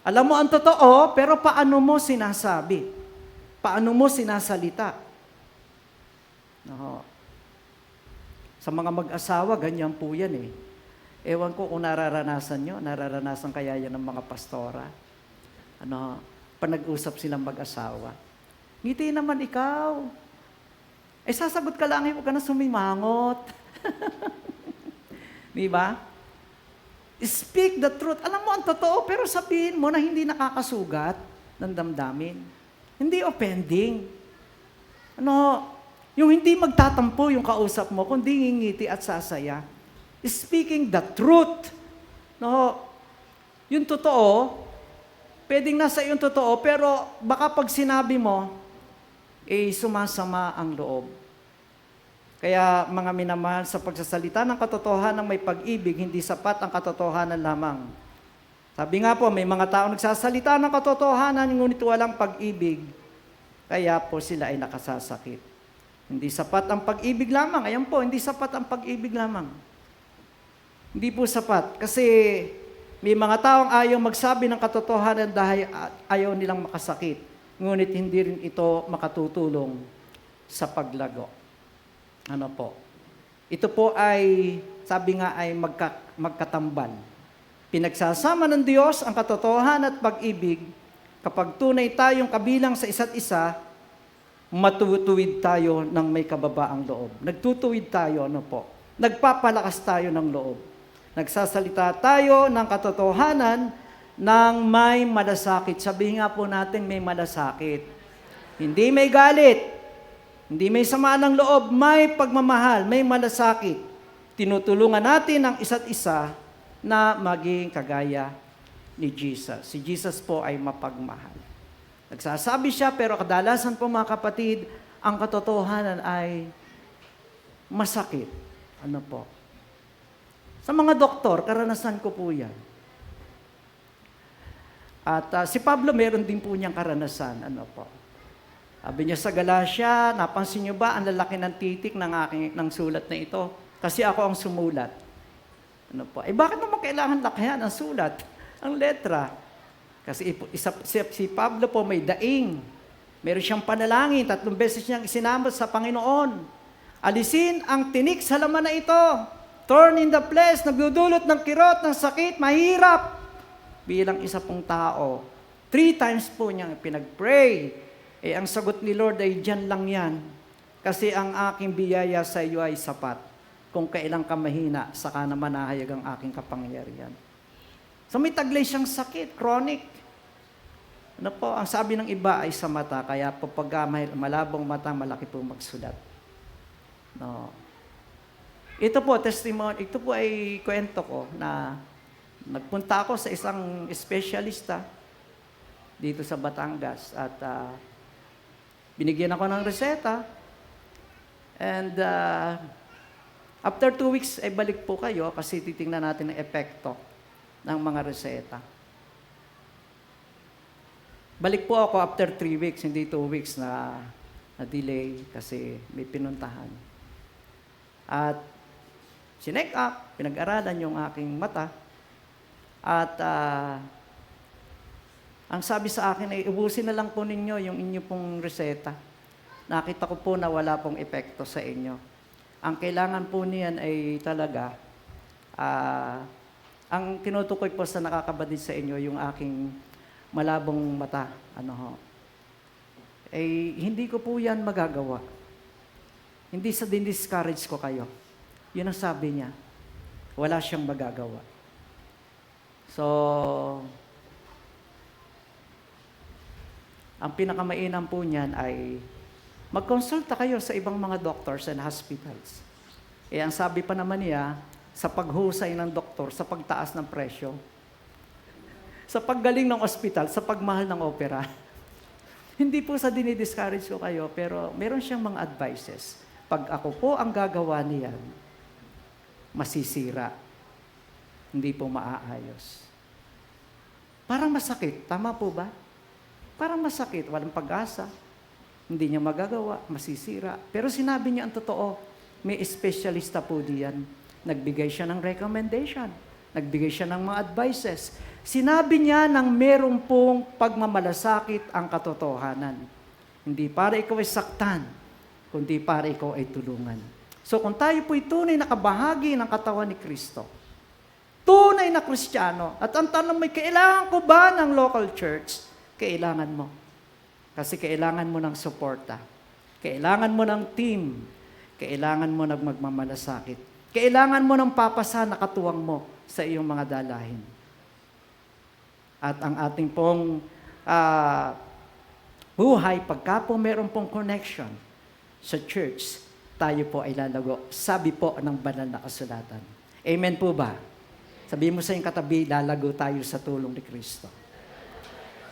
Alam mo ang totoo, pero paano mo sinasabi? Paano mo sinasalita? No. Sa mga mag-asawa, ganyan po yan eh. Ewan ko kung nararanasan nyo, nararanasan kaya yan ng mga pastora. Panag-usap silang mag-asawa. Ngiti naman ikaw. Sasagot ka lang, huwag ka na sumimangot. Di ba? Speak the truth. Alam mo ang totoo, pero sabihin mo na hindi nakakasugat ng damdamin. Hindi offending. Yung hindi magtatampo yung kausap mo, kundi ngingiti at sasaya. Speaking the truth. Yung totoo, pwedeng nasa yung totoo, pero baka pag sinabi mo, sumasama ang loob. Kaya mga minamahal, sa pagsasalita ng katotohanan may pag-ibig, hindi sapat ang katotohanan lamang. Sabi nga po, may mga tao nagsasalita ng katotohanan, ngunit walang pag-ibig. Kaya po sila ay nakasasakit. Hindi sapat ang pag-ibig lamang. Ayan po, hindi sapat ang pag-ibig lamang. Hindi po sapat. Kasi may mga taong ayaw magsabi ng katotohanan dahil ayaw nilang makasakit. Ngunit hindi rin ito makatutulong sa paglago. Ito po ay, sabi nga ay magkatambal. Pinagsasama ng Diyos ang katotohanan at pag-ibig. Kapag tunay tayong kabilang sa isa't isa, matutuwid tayo ng may kababaang loob. Nagtutuwid tayo, Nagpapalakas tayo ng loob. Nagsasalita tayo ng katotohanan ng may malasakit. Sabihin nga po natin may malasakit. Hindi may galit. Hindi may samaan ng loob. May pagmamahal. May malasakit. Tinutulungan natin ang isa't isa na maging kagaya ni Jesus. Si Jesus po ay mapagmahal. Nagsasabi siya, pero kadalasan po mga kapatid, ang katotohanan ay masakit. Sa mga doktor, karanasan ko po yan. At si Pablo, meron din po niyang karanasan. Sabi niya sa Galacia, napansin niyo ba ang lalaki ng titik ng sulat na ito? Kasi ako ang sumulat. Bakit naman kailangan lakihan ang sulat, ang letra? Kasi si Pablo po may daing. Meron siyang panalangin, 3 beses niyang isinamot sa Panginoon. Alisin ang tinik sa laman na ito. Thorn in the flesh, nagdudulot ng kirot, ng sakit, mahirap. Bilang isa pong tao, 3 times po niyang pinag-pray. Ang sagot ni Lord ay dyan lang yan. Kasi ang aking biyaya sa iyo ay sapat. Kung kailang ka mahina, saka naman nahayag ang aking kapangyarihan. So may taglay siyang sakit, chronic. Ang sabi ng iba ay sa mata, kaya pag malabong mata, malaki po magsulat. Ito po, testimony, ito po ay kwento ko na nagpunta ako sa isang espesyalista dito sa Batangas at binigyan ako ng reseta and after 2 weeks ay balik po kayo kasi titingnan natin ang epekto ng mga reseta. Balik po ako after 3 weeks, hindi 2 weeks na delay kasi may pinuntahan. At sineck up, pinag-aralan yung aking mata. At ang sabi sa akin ay, ubusin na lang po ninyo yung inyo pong reseta. Nakita ko po na wala pong epekto sa inyo. Ang kailangan po niyan ay talaga, ang tinutukoy po sa nakakabadid sa inyo, yung aking malabong mata. Hindi ko po yan magagawa. Hindi sa din-discourage ko kayo. Yun ang sabi niya. Wala siyang magagawa. So, ang pinakamainam po niyan ay magkonsulta kayo sa ibang mga doctors and hospitals. Ang sabi pa naman niya, sa paghusay ng doktor, sa pagtaas ng presyo, sa paggaling ng ospital, sa pagmahal ng opera. Hindi po sa dinidiscourage ko kayo, pero meron siyang mga advices. Pag ako po ang gagawa niyan, masisira. Hindi po maaayos. Parang masakit. Tama po ba? Parang masakit. Walang pag-asa. Hindi niya magagawa. Masisira. Pero sinabi niya ang totoo. May espesyalista po diyan. Nagbigay siya ng recommendation. Nagbigay siya ng mga advices. Sinabi niya ng merong pong pagmamalasakit ang katotohanan. Hindi para ikaw ay saktan, kundi para ikaw ay tulungan. So kung tayo po'y tunay na kabahagi ng katawan ni Kristo, tunay na Kristiyano, at ang tanong may kailangan ko ba ng local church? Kailangan mo. Kasi kailangan mo ng suporta. Kailangan mo ng team. Kailangan mo ng magmamalasakit. Kailangan mo ng papasa na katuwang mo sa iyong mga dalahin. At ang ating pong buhay, pagka po meron pong connection sa church, tayo po ay lalago. Sabi po ng banal na kasulatan. Amen po ba? Sabihin mo sa iyong katabi, lalago tayo sa tulong ni Kristo.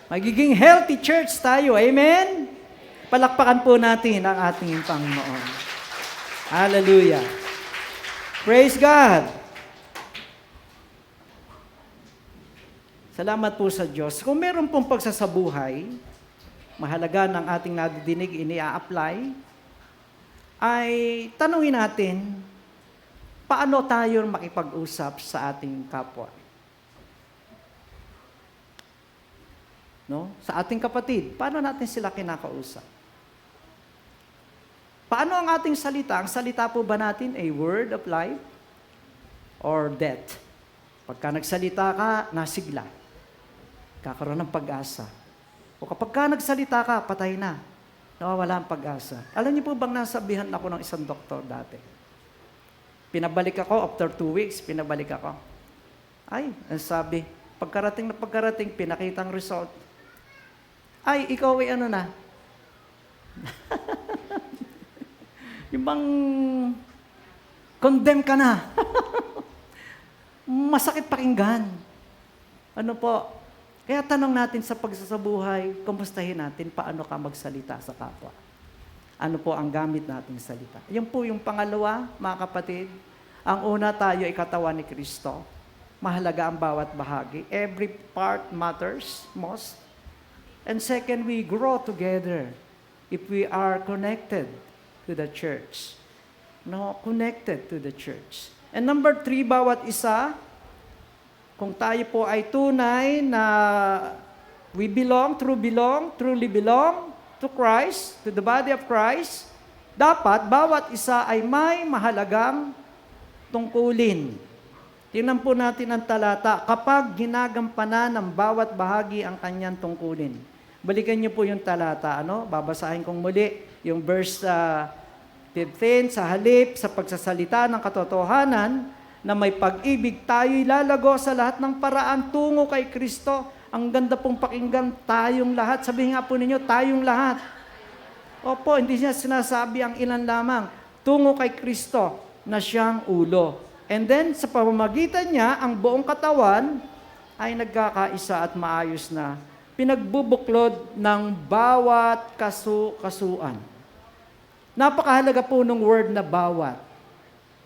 Magiging healthy church tayo. Amen? Palakpakan po natin ang ating Panginoon. Hallelujah. Praise God. Salamat po sa Diyos. Kung meron pong pagsasabuhay, mahalaga ng ating nadidinig, ini-apply, ay tanungin natin, paano tayo makipag-usap sa ating kapwa? No? Sa ating kapatid, paano natin sila kinakausap? Paano ang ating salita? Ang salita po ba natin ay word of life or death? Pagka nagsalita ka, nasigla. Kakaroon ng pag-asa. O kapag ka nagsalita ka, patay na. Nawawala ang pag-asa. Alam niyo po bang nasabihan ako ng isang doktor dati? Pinabalik ako, after 2 weeks, pinabalik ako. Ay, ang sabi, pagkarating, pinakitang result. Ay, ikaw ay ano na? Yung bang condemn ka na. Masakit pakinggan. Ano po? Kaya tanong natin sa pagsasabuhay, kumustahin natin paano ka magsalita sa kapwa. Ano po ang gamit nating salita. Yan po yung pangalawa, mga kapatid. Ang una, tayo ay katawan ni Kristo. Mahalaga ang bawat bahagi. Every part matters most. And second, we grow together if we are connected to the church. No, connected to the church. And number 3, bawat isa, kung tayo po ay tunay na truly belong to Christ, to the body of Christ, dapat bawat isa ay may mahalagang tungkulin. Tingnan po natin ang talata, kapag ginagampanan ng bawat bahagi ang kanyang tungkulin. Balikan niyo po yung talata, babasahin kong muli, yung verse 15, sa halip, sa pagsasalita ng katotohanan, na may pag-ibig, tayo'y lalago sa lahat ng paraan tungo kay Kristo. Ang ganda pong pakinggan, tayong lahat. Sabihin nga po ninyo, tayong lahat. Opo, hindi niya sinasabi ang ilan lamang. Tungo kay Kristo. na siyang ulo. And then, sa pamamagitan niya, ang buong katawan ay nagkakaisa at maayos na pinagbubuklod ng bawat kasuan. Napakahalaga po ng word na bawat.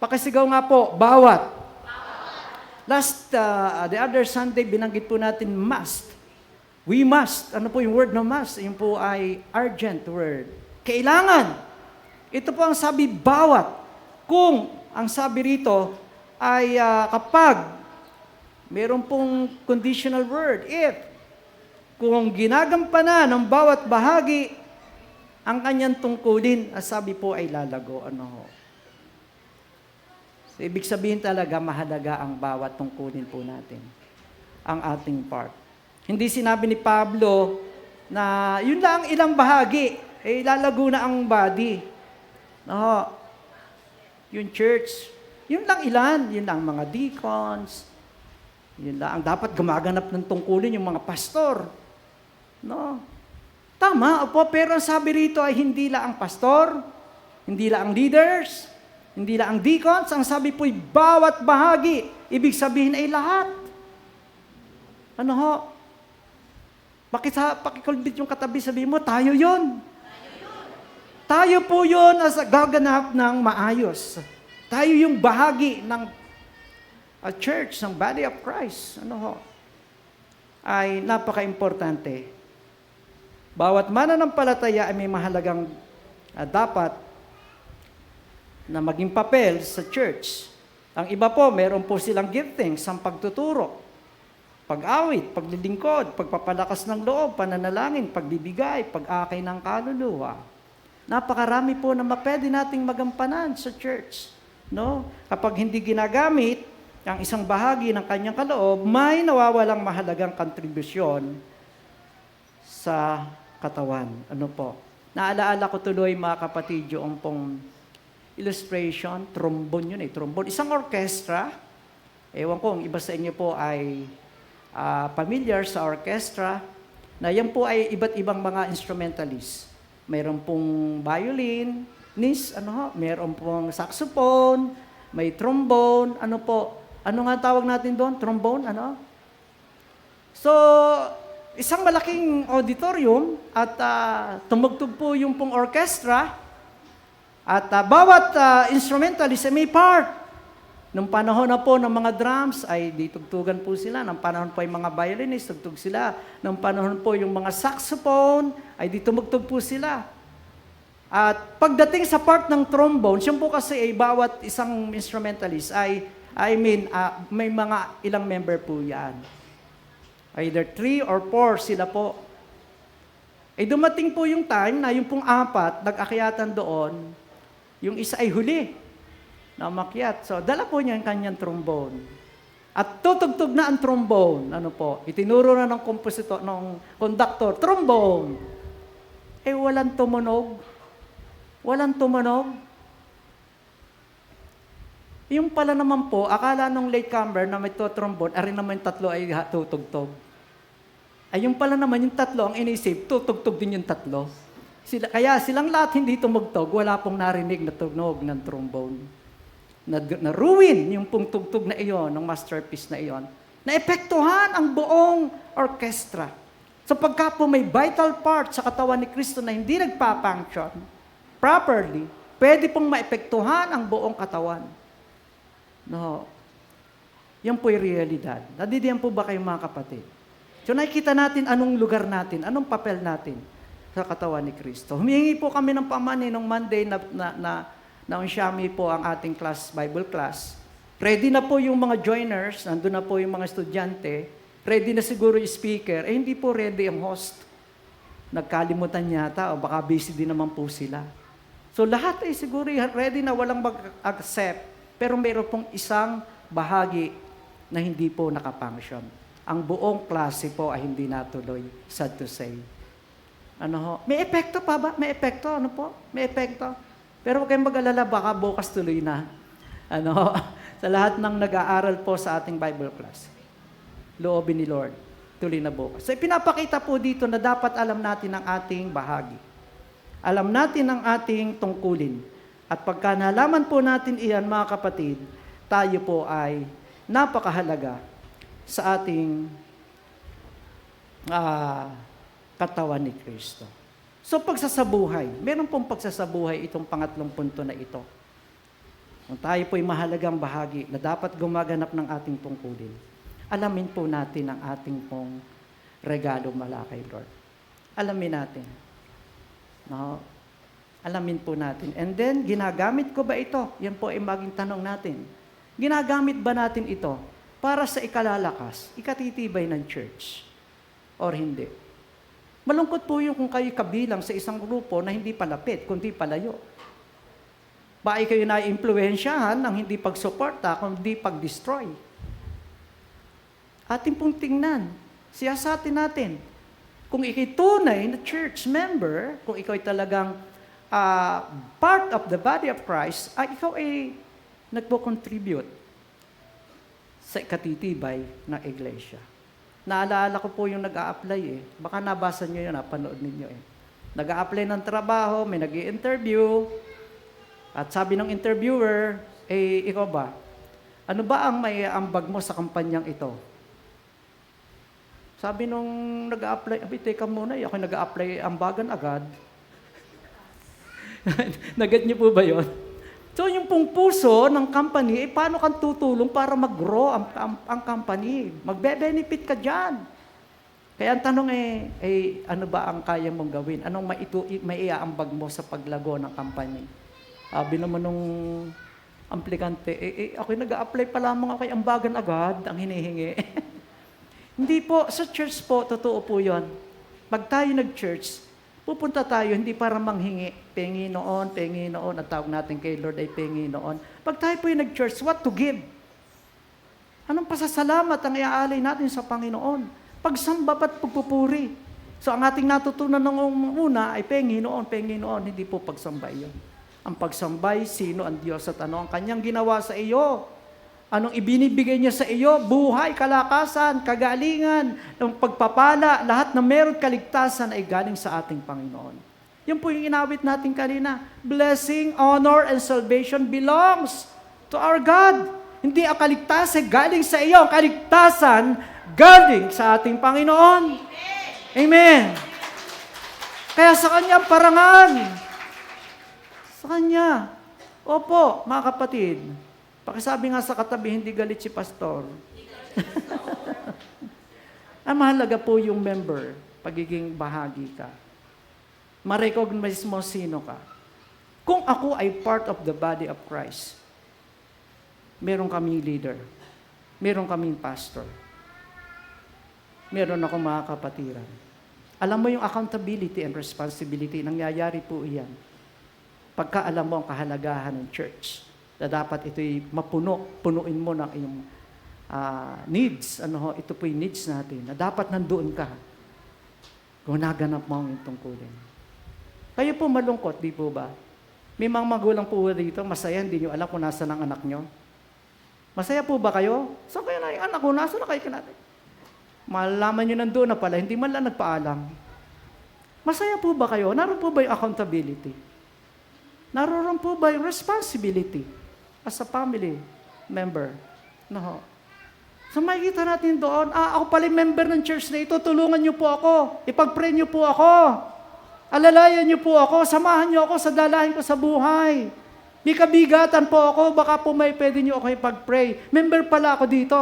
Pakisigaw nga po, bawat. The other Sunday, binanggit po natin must. We must. Ano po yung word na must? Yung po ay urgent word. Kailangan. Ito po ang sabi, bawat. Kung ang sabi rito ay kapag meron pong conditional word, if, kung ginagampanan ng bawat bahagi, ang kanyang tungkulin, sabi po ay lalago. So, ibig sabihin talaga, mahalaga ang bawat tungkulin po natin. Ang ating part. Hindi sinabi ni Pablo na yun lang ilang bahagi, lalago na ang body. Yung church, yun lang ilan, yun lang mga deacons, yun lang ang dapat gumaganap ng tungkulin yung mga pastor. Tama, pero ang sabi rito ay hindi lang ang pastor, hindi lang ang leaders, hindi lang ang deacons, ang sabi po'y bawat bahagi, ibig sabihin ay lahat. Pakikulbit yung katabi, sabihin mo, tayo yun. Tayo po yun as gaganap ng maayos. Tayo yung bahagi ng church, ng body of Christ. Ay napaka-importante. Bawat mananampalataya ay may mahalagang dapat na maging papel sa church. Ang iba po, meron po silang giftings, ang pagtuturo, pag-awit, paglilingkod, pagpapalakas ng loob, pananalangin, pagbibigay, pag-akay ng kaluluwa. Napakarami po na pwede nating magampanan sa church. Kapag hindi ginagamit ang isang bahagi ng kanyang kaloob, may nawawalang mahalagang kontribusyon sa katawan. Naalaala ko tuloy, mga kapatid, yung pong illustration, trombone yun trombone. Isang orchestra, ewan ko, ang iba sa inyo po ay familiar sa orchestra, na yan po ay iba't ibang mga instrumentalist. Mayroon pong violin, mayroon pong saxophone, may trombone, ano nga tawag natin doon? Trombone, So, isang malaking auditorium at tumugtog po yung pong orchestra at bawat instrumentalist ay may part. Nung panahon na po ng mga drums ay ditugtugan po sila. Nung panahon po yung mga violinist, tugtog sila. Nung panahon po yung mga saxophone ay ditumugtog po sila. At pagdating sa part ng trombone, siya po kasi ay bawat isang instrumentalist may mga ilang member po yan. Either 3 or 4 sila po. Dumating po yung time na yung pong 4 nag-akyatan doon, yung isa ay huli na umakyat. So, dala po niya yung kanyang trombone. At tutugtog na ang trombone. Itinuro na ng kompositor, ng conductor, trombone. Walang tumunog. Walang tumunog. Yung pala naman po, akala nung latecomer na may trombone, arin naman yung 3 ay tutugtog. Yung pala naman yung 3, ang inisip, tutugtog din yung 3. Kaya silang lahat hindi tumugtog, wala pong narinig na tunog ng trombone. Na-ruin yung pong tugtog na iyon, ng masterpiece na iyon. Naepektuhan ang buong orchestra. Sapagka po may vital part sa katawan ni Kristo na hindi nagpa-function properly, pwede pong maepektuhan ang buong katawan. Yan po yung realidad. Nadidiyan po ba kayo, mga kapatid? So nakikita natin anong lugar natin, anong papel natin sa katawan ni Kristo. Humihingi po kami ng pamani nung Monday na unsyami po ang ating Bible class. Ready na po yung mga joiners, nandun na po yung mga estudyante, ready na siguro yung speaker, hindi po ready ang host. Nagkalimutan yata o baka busy din naman po sila. So lahat ay siguro ready na, walang mag-accept, pero mayroon pong isang bahagi na hindi po nakapunction. Ang buong klase po ay hindi natuloy, sad to say. May epekto pa ba? May epekto, May epekto. Pero huwag kayong mag-alala, baka bukas tuloy na. Sa lahat ng nag-aaral po sa ating Bible class. Loobin ni Lord, tuloy na bukas. So, pinapakita po dito na dapat alam natin ang ating bahagi. Alam natin ang ating tungkulin. At pagka nalaman po natin iyan, mga kapatid, tayo po ay napakahalaga sa ating katawan ni Kristo. So pagsasabuhay, meron pong pagsasabuhay itong pangatlong punto na ito. Kung tayo po'y mahalagang bahagi na dapat gumaganap ng ating tungkulin, alamin po natin ang ating pong regalo mula kay Lord. Alamin natin. No? Alamin po natin. And then, ginagamit ko ba ito? Yan po ay maging tanong natin. Ginagamit ba natin ito para sa ikalalakas, ikatitibay ng church? Or hindi? Malungkot po yung kung kayo kabilang sa isang grupo na hindi palapit, kundi palayo. Baka kayo na-impluensyahan ng hindi pagsuporta, kundi pag-destroy. Ating pong tingnan, siyasatin natin. Kung ikay tunay na church member, kung ikaw ay talagang part of the body of Christ, ikaw ay nagpo-contribute sa ikatitibay ng iglesia. Naalala ko po yung nag-a-apply eh. Baka nabasa nyo yun, napanood ninyo eh. Nag-a-apply ng trabaho, may nag-i-interview, at sabi ng interviewer, ikaw ba? Ano ba ang may ambag mo sa kampanyang ito? Sabi nung nag-a-apply, teka muna, ako nag-a-apply ambagan agad. Naget niyo po ba yun? So yung pong puso ng company, paano kang tutulong para mag-grow ang company? Magbe-benefit ka dyan. Kaya ang tanong ano ba ang kaya mong gawin? Anong maiaambag mo sa paglago ng company? Sabi naman nung aplikante, ako nag-a-apply pa lamang ako kay ambagan agad, ang hinihingi. Hindi po, sa church po, totoo po yun. Pag tayo nag-church, pupunta tayo hindi para manghingi, pengi noon, at tawag natin kay Lord ay pengi noon. Pag tayo po yung nag-church, what to give? Anong pasasalamat ang iaalay natin sa Panginoon? Pagsamba at pagpupuri. So ang ating natutunan ng una ay pengi noon, hindi po pagsamba iyon. Ang pagsambay, sino ang Diyos at ano ang kanyang ginawa sa iyo? Anong ibinibigay niya sa iyo? Buhay, kalakasan, kagalingan, ng pagpapala, lahat na meron kaligtasan ay galing sa ating Panginoon. Yan po yung inawit natin kanina. Blessing, honor, and salvation belongs to our God. Hindi ang kaligtasan galing sa iyo. Ang kaligtasan galing sa ating Panginoon. Amen. Kaya sa Kanya parangal. Sa Kanya. Opo, mga kapatid. Pakisabi nga sa katabi, hindi galit si pastor. Ang mahalaga po yung member, pagiging bahagi ka. Ma-recognize mo sino ka. Kung ako ay part of the body of Christ, meron kaming leader, meron kaming pastor, meron akong mga kapatiran. Alam mo yung accountability and responsibility, nangyayari po iyan. Pagka alam mo ang kahalagahan ng church, na dapat ito'y punuin mo ng iyong needs. Ito po'y needs natin, na dapat nandoon ka kung naganap mo ang iyong tungkulin. Kayo po malungkot, di po ba? May mga magulang po dito, masaya, hindi nyo alam kung nasa ng anak nyo. Masaya po ba kayo? Saan kayo na yung anak ko? Nasa na kayo natin? Malalaman nyo nandoon na pala, hindi man lang nagpaalam. Masaya po ba kayo? Naroon po ba yung accountability? Naroon po ba yung responsibility as a family member? No. So makikita natin doon, ako pala member ng church na ito, tulungan niyo po ako, ipag-pray niyo po ako, alalayan niyo po ako, samahan niyo ako sa dalahin ko sa buhay. May kabigatan po ako, baka po may pwede niyo ako ipag-pray. Member pala ako dito.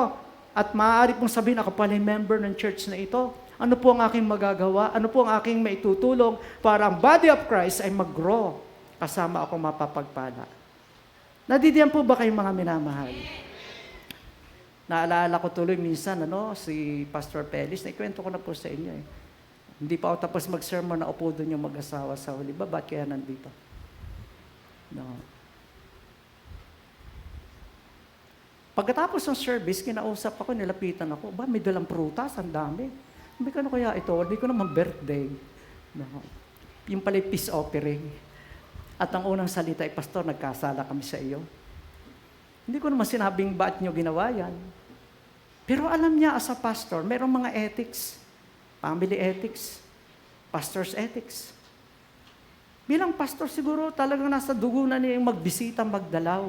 At maaari pong sabihin, ako pala member ng church na ito. Ano po ang aking magagawa? Ano po ang aking maitutulong para ang body of Christ ay mag-grow? Kasama ako mapapagpala. Nadidiyan po ba kayong mga minamahal? Naalala ko tuloy minsan, si Pastor Pelis, naikwento ko na po sa inyo eh. Hindi pa ako tapos mag-sermon na upo doon yung mag-asawa sa huli. Ba't kaya nandito? No. Pagkatapos ng service, kinausap ako, nilapitan ako, may dalang prutas, ang dami. Sabi ko, ano kaya ito? Hindi ko naman birthday. No. Yung pala peace offering. At ang unang salita ay, Pastor, nagkasala kami sa iyo. Hindi ko naman sinabing ba't nyo ginawa yan. Pero alam niya as a pastor, merong mga ethics, family ethics, pastor's ethics. Bilang pastor siguro talagang nasa dugo na niya yung magbisita, magdalaw.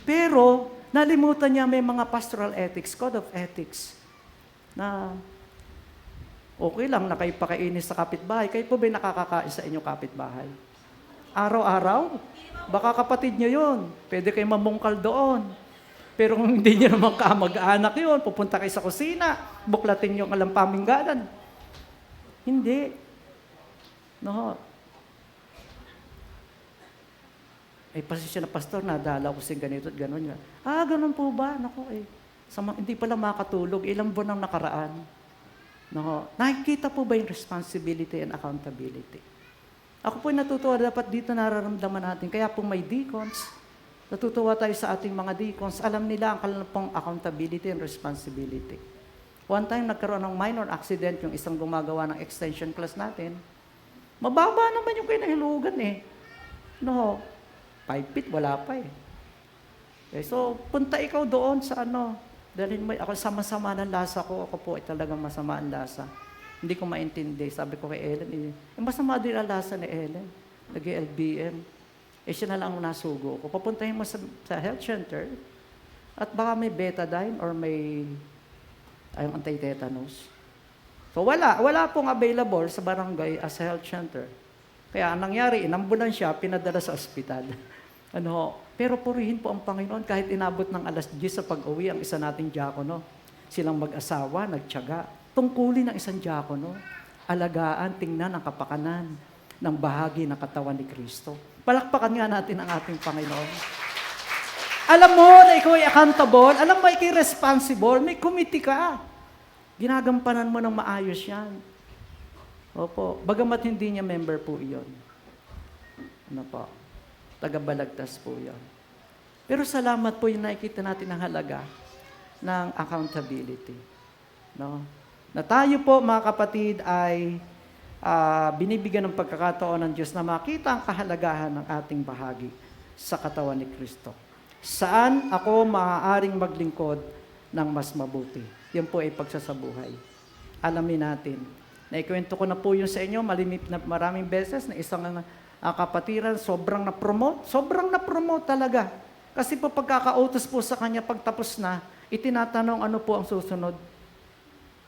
Pero nalimutan niya may mga pastoral ethics, code of ethics, na okay lang na kayo pakainis sa kapitbahay. Kayo po ba nakakakain sa inyong kapitbahay? Araw-araw? Baka kapatid nyo yun. Pwede kayo mamungkal doon. Pero kung hindi nyo naman kamag-anak yun, pupunta kayo sa kusina, buklatin yung alam paminggalan. Hindi. No. Eh, pasensya na pastor, nadala ko si ganito at gano'n yan. Ganun po ba? Naku hindi pala makatulog, ilang buwan ang nakaraan. No. Nakikita po ba yung responsibility and accountability? Ako po natutuwa, dapat dito nararamdaman natin. Kaya po may deacons, natutuwa tayo sa ating mga deacons, alam nila ang kanilang accountability and responsibility. One time, nagkaroon ng minor accident yung isang gumagawa ng extension class natin. Mababa naman yung kinahilugan eh. No, 5 feet, wala pa eh. So, punta ikaw doon sa dalhin mo, ako sama-sama ng lasa ko, ako po ay talagang masama ang lasa. Hindi ko maintindihan. Sabi ko kay Ellen, masama din ang lasa ni Ellen. Nag-LBM. Siya na lang ang nasugo ko. Papuntahin mo sa health center at baka may betadine or may anti-tetanus. So wala pong available sa barangay as a health center. Kaya ang nangyari, inambulan siya, pinadala sa ospital. Pero purihin po ang Panginoon kahit inabot ng alas 10 sa pag-uwi ang isa nating diakono. Silang mag-asawa, nagtiyaga. Tungkulin ng isang diakono, alagaan, tingnan ang kapakanan ng bahagi ng katawan ni Kristo. Palakpakan nga natin ang ating Panginoon. Alam mo na ikaw ay accountable, alam mo ikaw ay responsible, may committee ka. Ginagampanan mo ng maayos yan. Opo, bagamat hindi niya member po iyon. Taga-Balagtas po yan. Pero salamat po yung nakikita natin ang halaga ng accountability. No? Na tayo po, mga kapatid, ay binibigyan ng pagkakataon ng Diyos na makita ang kahalagahan ng ating bahagi sa katawan ni Kristo. Saan ako maaaring maglingkod ng mas mabuti? Yan po ay pagsasabuhay. Alamin natin. Naikwento ko na po yun sa inyo, maraming beses na isang kapatiran, sobrang na-promote talaga. Kasi po pagkakautos po sa kanya, pagtapos na, itinatanong ano po ang susunod.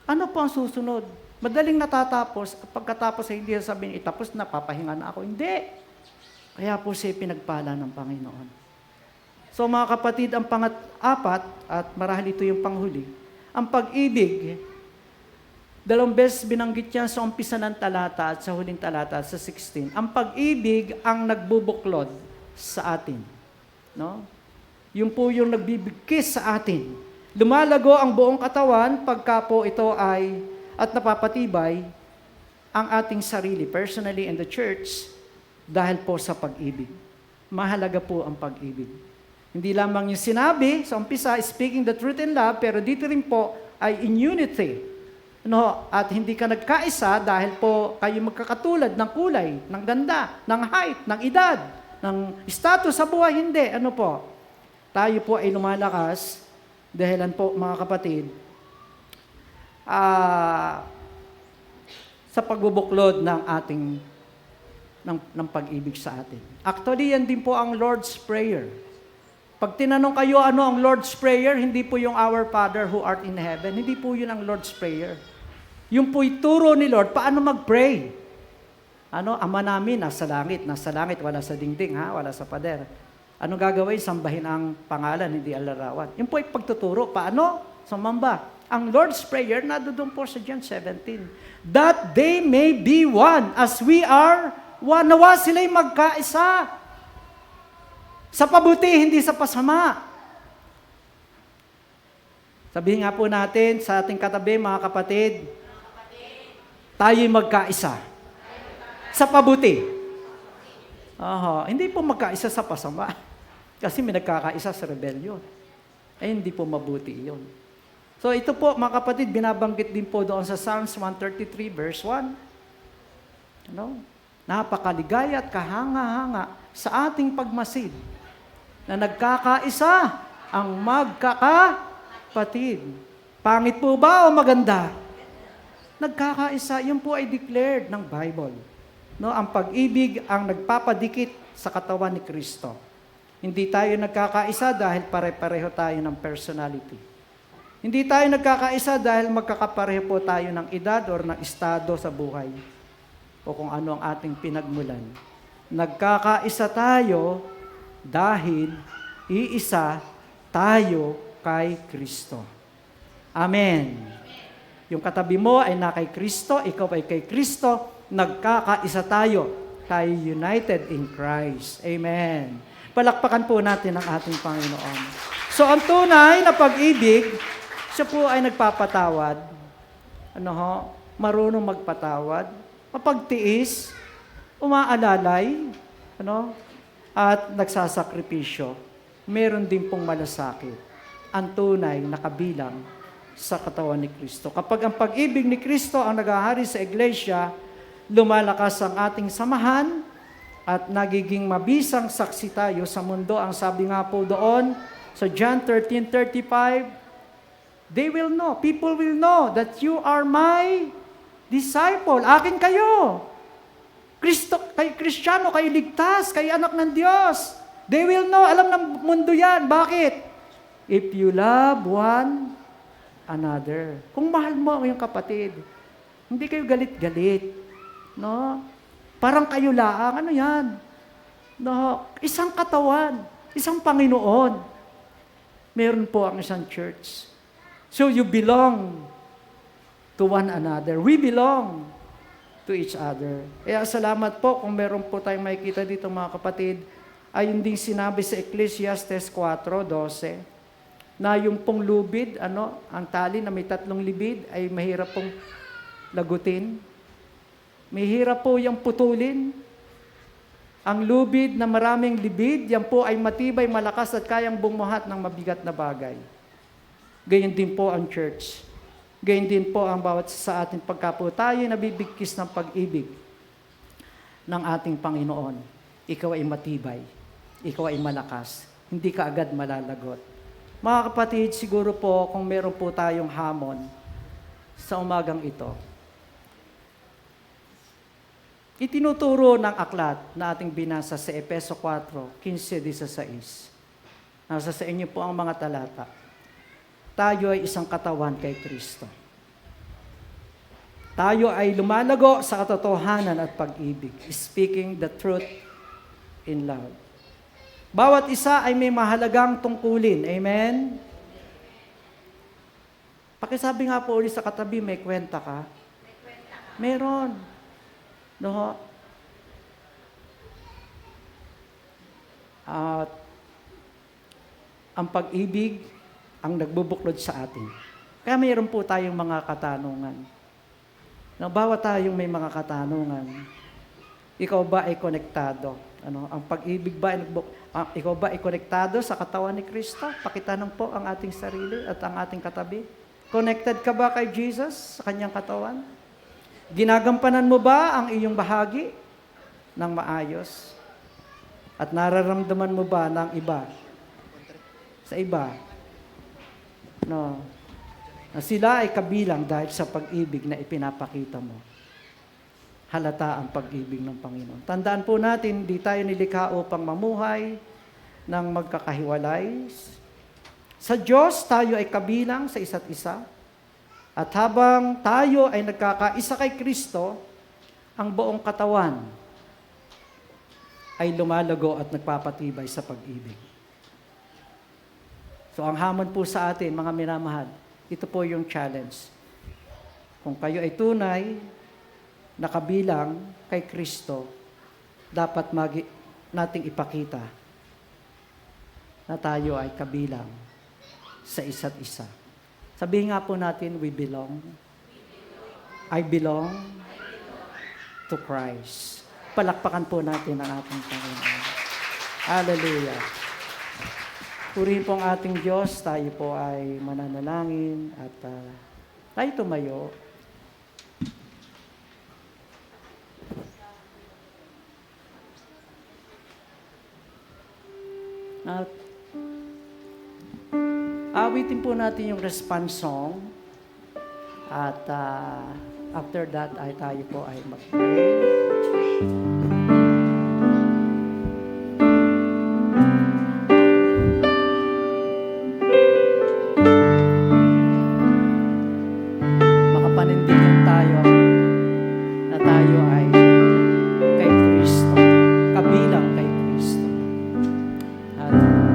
Ano po ang susunod? Madaling natatapos, pagkatapos ay hindi sabihin, itapos na, papahinga na ako. Hindi. Kaya po siya pinagpala ng Panginoon. So mga kapatid, ang pang-apat, at marahil ito yung panghuli, ang pag-ibig, 2 beses binanggit yan sa umpisa ng talata at sa huling talata sa 16. Ang pag-ibig ang nagbubuklod sa atin. No? Yung po yung nagbibigkis sa atin. Lumalago ang buong katawan pagka po ito ay at napapatibay ang ating sarili, personally and the church, dahil po sa pag-ibig. Mahalaga po ang pag-ibig. Hindi lamang yung sinabi sa umpisa, speaking the truth in love, pero dito rin po ay in unity. At hindi ka nagkaisa dahil po kayo magkakatulad ng kulay, ng ganda, ng height, ng edad, ng status sa buhay. Hindi. Tayo po ay lumalakas dahilan po, mga kapatid, sa pagbubuklod ng ating ng pag-ibig sa atin. Actually, yan din po ang Lord's Prayer. Pag tinanong kayo ano ang Lord's Prayer, hindi po yung Our Father who art in heaven. Hindi po yun ang Lord's Prayer. Yung po'y turo ni Lord, paano mag-pray? Ama namin, nasa langit, wala sa dingding, wala sa pader. Ano gagawin? Sambahin ang pangalan, hindi alarawan. Yung po'y pagtuturo, paano? Sumamba. Ang Lord's Prayer, nadoon po sa John 17. That they may be one, as we are one. Nawa sila'y magkaisa. Sa pabuti, hindi sa pasama. Sabihin nga po natin sa ating katabi, mga kapatid, tayo'y magkaisa. Sa pabuti. Hindi po magkaisa sa pasama. Kasi may nagkakaisa sa rebellion. Hindi po mabuti yun. So ito po, mga kapatid, binabanggit din po doon sa Psalms 133 verse 1. Napakaligaya at kahanga-hanga sa ating pagmasid na nagkakaisa ang magkakapatid. Pangit po ba o maganda? Nagkakaisa, yun po ay declared ng Bible. No, ang pag-ibig ang nagpapadikit sa katawan ni Kristo. Hindi tayo nagkakaisa dahil pare-pareho tayo ng personality. Hindi tayo nagkakaisa dahil magkakapareho po tayo ng edad or ng estado sa buhay o kung ano ang ating pinagmulan. Nagkakaisa tayo dahil iisa tayo kay Kristo. Amen. Yung katabi mo ay na kay Kristo, ikaw ay kay Kristo, nagkakaisa tayo. Tayo united in Christ. Amen. Palakpakan po natin ang ating Panginoon. So, ang tunay na pag-ibig, siya po ay nagpapatawad. Marunong magpatawad, mapagtiis, umaalalay, at nagsasakripisyo. Meron din pong malasakit. Ang tunay na kabilang sa katawan ni Kristo. Kapag ang pag-ibig ni Kristo ang naghahari sa iglesia, lumalakas ang ating samahan at nagiging mabisang saksi tayo sa mundo. Ang sabi nga po doon sa John 13:35, they will know, people will know that you are my disciple. Akin kayo. Kay Kristiyano, kay ligtas, kay anak ng Diyos. They will know, alam ng mundo yan. Bakit? If you love one another. Kung mahal mo ang iyong kapatid, hindi kayo galit-galit. No? Parang kayo laang, ano yan? No? Isang katawan, isang Panginoon. Meron po ang isang church. So you belong to one another. We belong to each other. Kaya salamat po kung meron po tayong makikita dito mga kapatid, ay hindi sinabi sa Ecclesiastes 4:12, na yung pong lubid, ang tali na may 3 libid ay mahirap pong lagutin. Mahirap po yung putulin. Ang lubid na maraming libid, yan po ay matibay, malakas at kayang bumuhat ng mabigat na bagay. Ganyan din po ang church. Ganyan din po ang bawat sa ating pagkapo tayo nabibigkis ng pag-ibig ng ating Panginoon. Ikaw ay matibay. Ikaw ay malakas. Hindi ka agad malalagot. Mga kapatid, siguro po kung meron po tayong hamon sa umagang ito, itinuturo ng aklat na ating binasa sa Efeso 4:15-16. Nasa sa inyo po ang mga talata. Tayo ay isang katawan kay Kristo. Tayo ay lumalago sa katotohanan at pag-ibig, speaking the truth in love. Bawat isa ay may mahalagang tungkulin. Amen? Pakisabi nga po ulit sa katabi, may kwenta ka? Meron. No? At ang pag-ibig ang nagbubuklod sa atin. Kaya mayroon po tayong mga katanungan. No, bawat tayong may mga katanungan. Ikaw ba ay konektado? Ang pag-ibig ba ay ikaw ba ay konektado sa katawan ni Kristo? Pakitanong po ang ating sarili at ang ating katabi. Connected ka ba kay Jesus sa kanyang katawan? Ginagampanan mo ba ang iyong bahagi ng maayos? At nararamdaman mo ba ng iba? Sa iba? No. Na sila ay kabilang dahil sa pag-ibig na ipinapakita mo. Halata ang pag-ibig ng Panginoon. Tandaan po natin, di tayo nilikha upang mamuhay ng magkakahiwalay. Sa Diyos, tayo ay kabilang sa isa't isa. At habang tayo ay nagkakaisa kay Kristo, ang buong katawan ay lumalago at nagpapatibay sa pag-ibig. So ang hamon po sa atin, mga minamahal, ito po yung challenge. Kung kayo ay tunay, nakabilang kay Kristo, dapat nating ipakita na tayo ay kabilang sa isa't isa. Sabihin nga po natin, we belong. I belong to Christ. Palakpakan po natin ang ating Panginoon. Hallelujah. Purihin po ang ating Diyos, tayo po ay mananalangin at tayo tumayo. At awitin po natin yung response song. At after that, tayo po ay mag-pray. Makapanindigan tayo na tayo ay kay Kristo, kabilang kay Kristo. Hallelujah.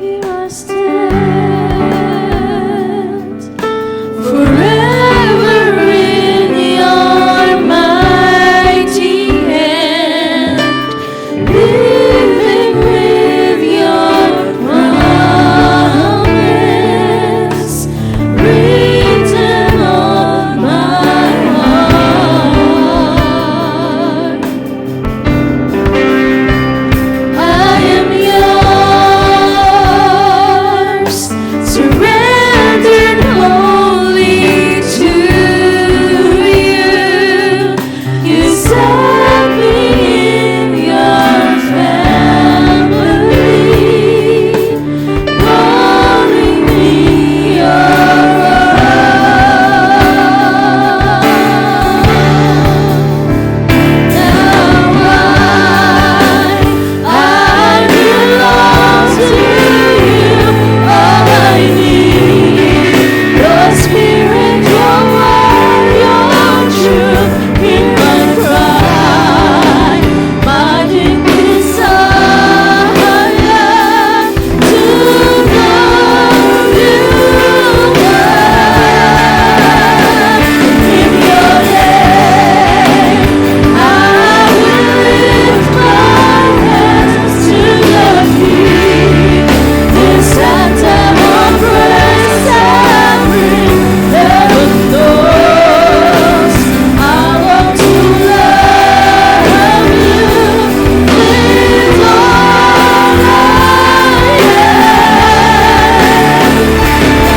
Here I stand, forever in your mighty hand, living with your promise written on my heart. I am yours, surrendered wholly to you. You set me in your family, calling me your own. I belong to you. All I need, your spirit, your word, your truth in my cry. My deep desire to know you in your name. I will lift my hands to your feet. This anthem of praise and bring heaven knows. I want to love you with all I am.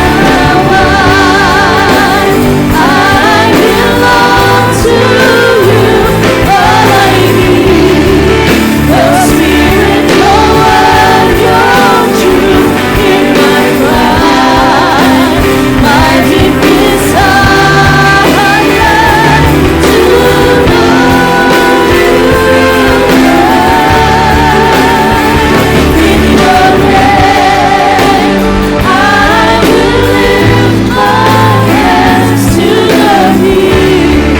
Now I belong to you. All I need, your spirit, your word, your truth in my cry. My deep desire to know you in your name. I will lift my hands to your feet.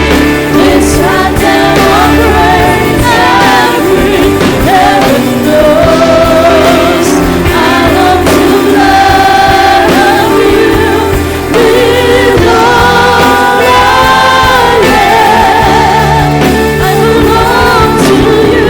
This anthem of praise and bring heaven knows. I long to love you with all I am. I belong to you.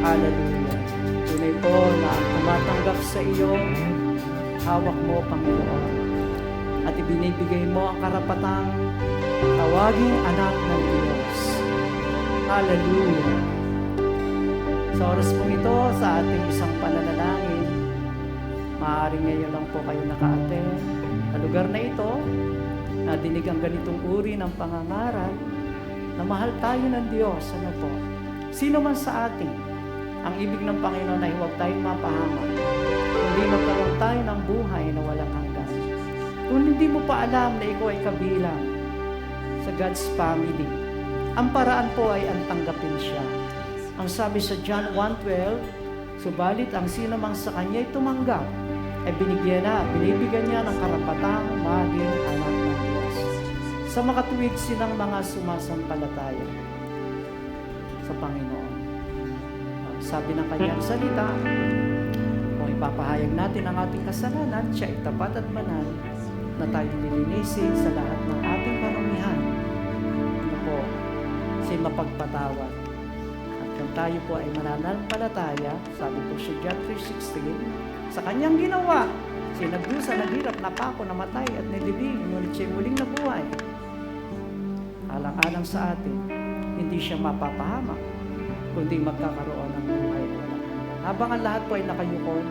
Hallelujah. Tunay po na ang tumatanggap sa iyong hawak mo, Panginoon, at ibinibigay mo ang karapatang tawaging anak ng Diyos. Hallelujah. Sa oras po ito, sa ating isang pananalangin, maaaring ngayon lang po kayo naka-attend sa lugar na ito, nadinig ang ganitong uri ng pangangaral na mahal tayo ng Diyos. Ano po? Sino man sa atin, ang ibig ng Panginoon ay huwag tayong mapahamak, kundi magkaroon tayo ng buhay na walang hanggan. Kung hindi mo pa alam na ikaw ay kabilang sa God's family, ang paraan po ay ang tanggapin siya. Ang sabi sa John 1:12, subalit ang sino mang sa kanya ay tumanggap, ay binibigyan niya ng karapatang maging anak ng Diyos. Sa makatuwid silang mga sumasampalataya sa Panginoon. Sabi ng kanyang salita, kung ipapahayag natin ang ating kasalanan, siya ay tapat at banal na tayo nilinisin sa lahat ng ating karumihan. Ano po, siya'y mapagpatawad. At kung tayo po ay mananampalataya, sabi po sa John 3:16, sa kanyang ginawa, siya'y nagdusa, naghirap, napako, namatay at nilibing, ngunit siya'y muling nabuhay. Alang-alang sa atin, hindi siya mapapahamak, kundi magkakaroon ng buhay na walang hanggan. Habang ang lahat po ay nakayukon,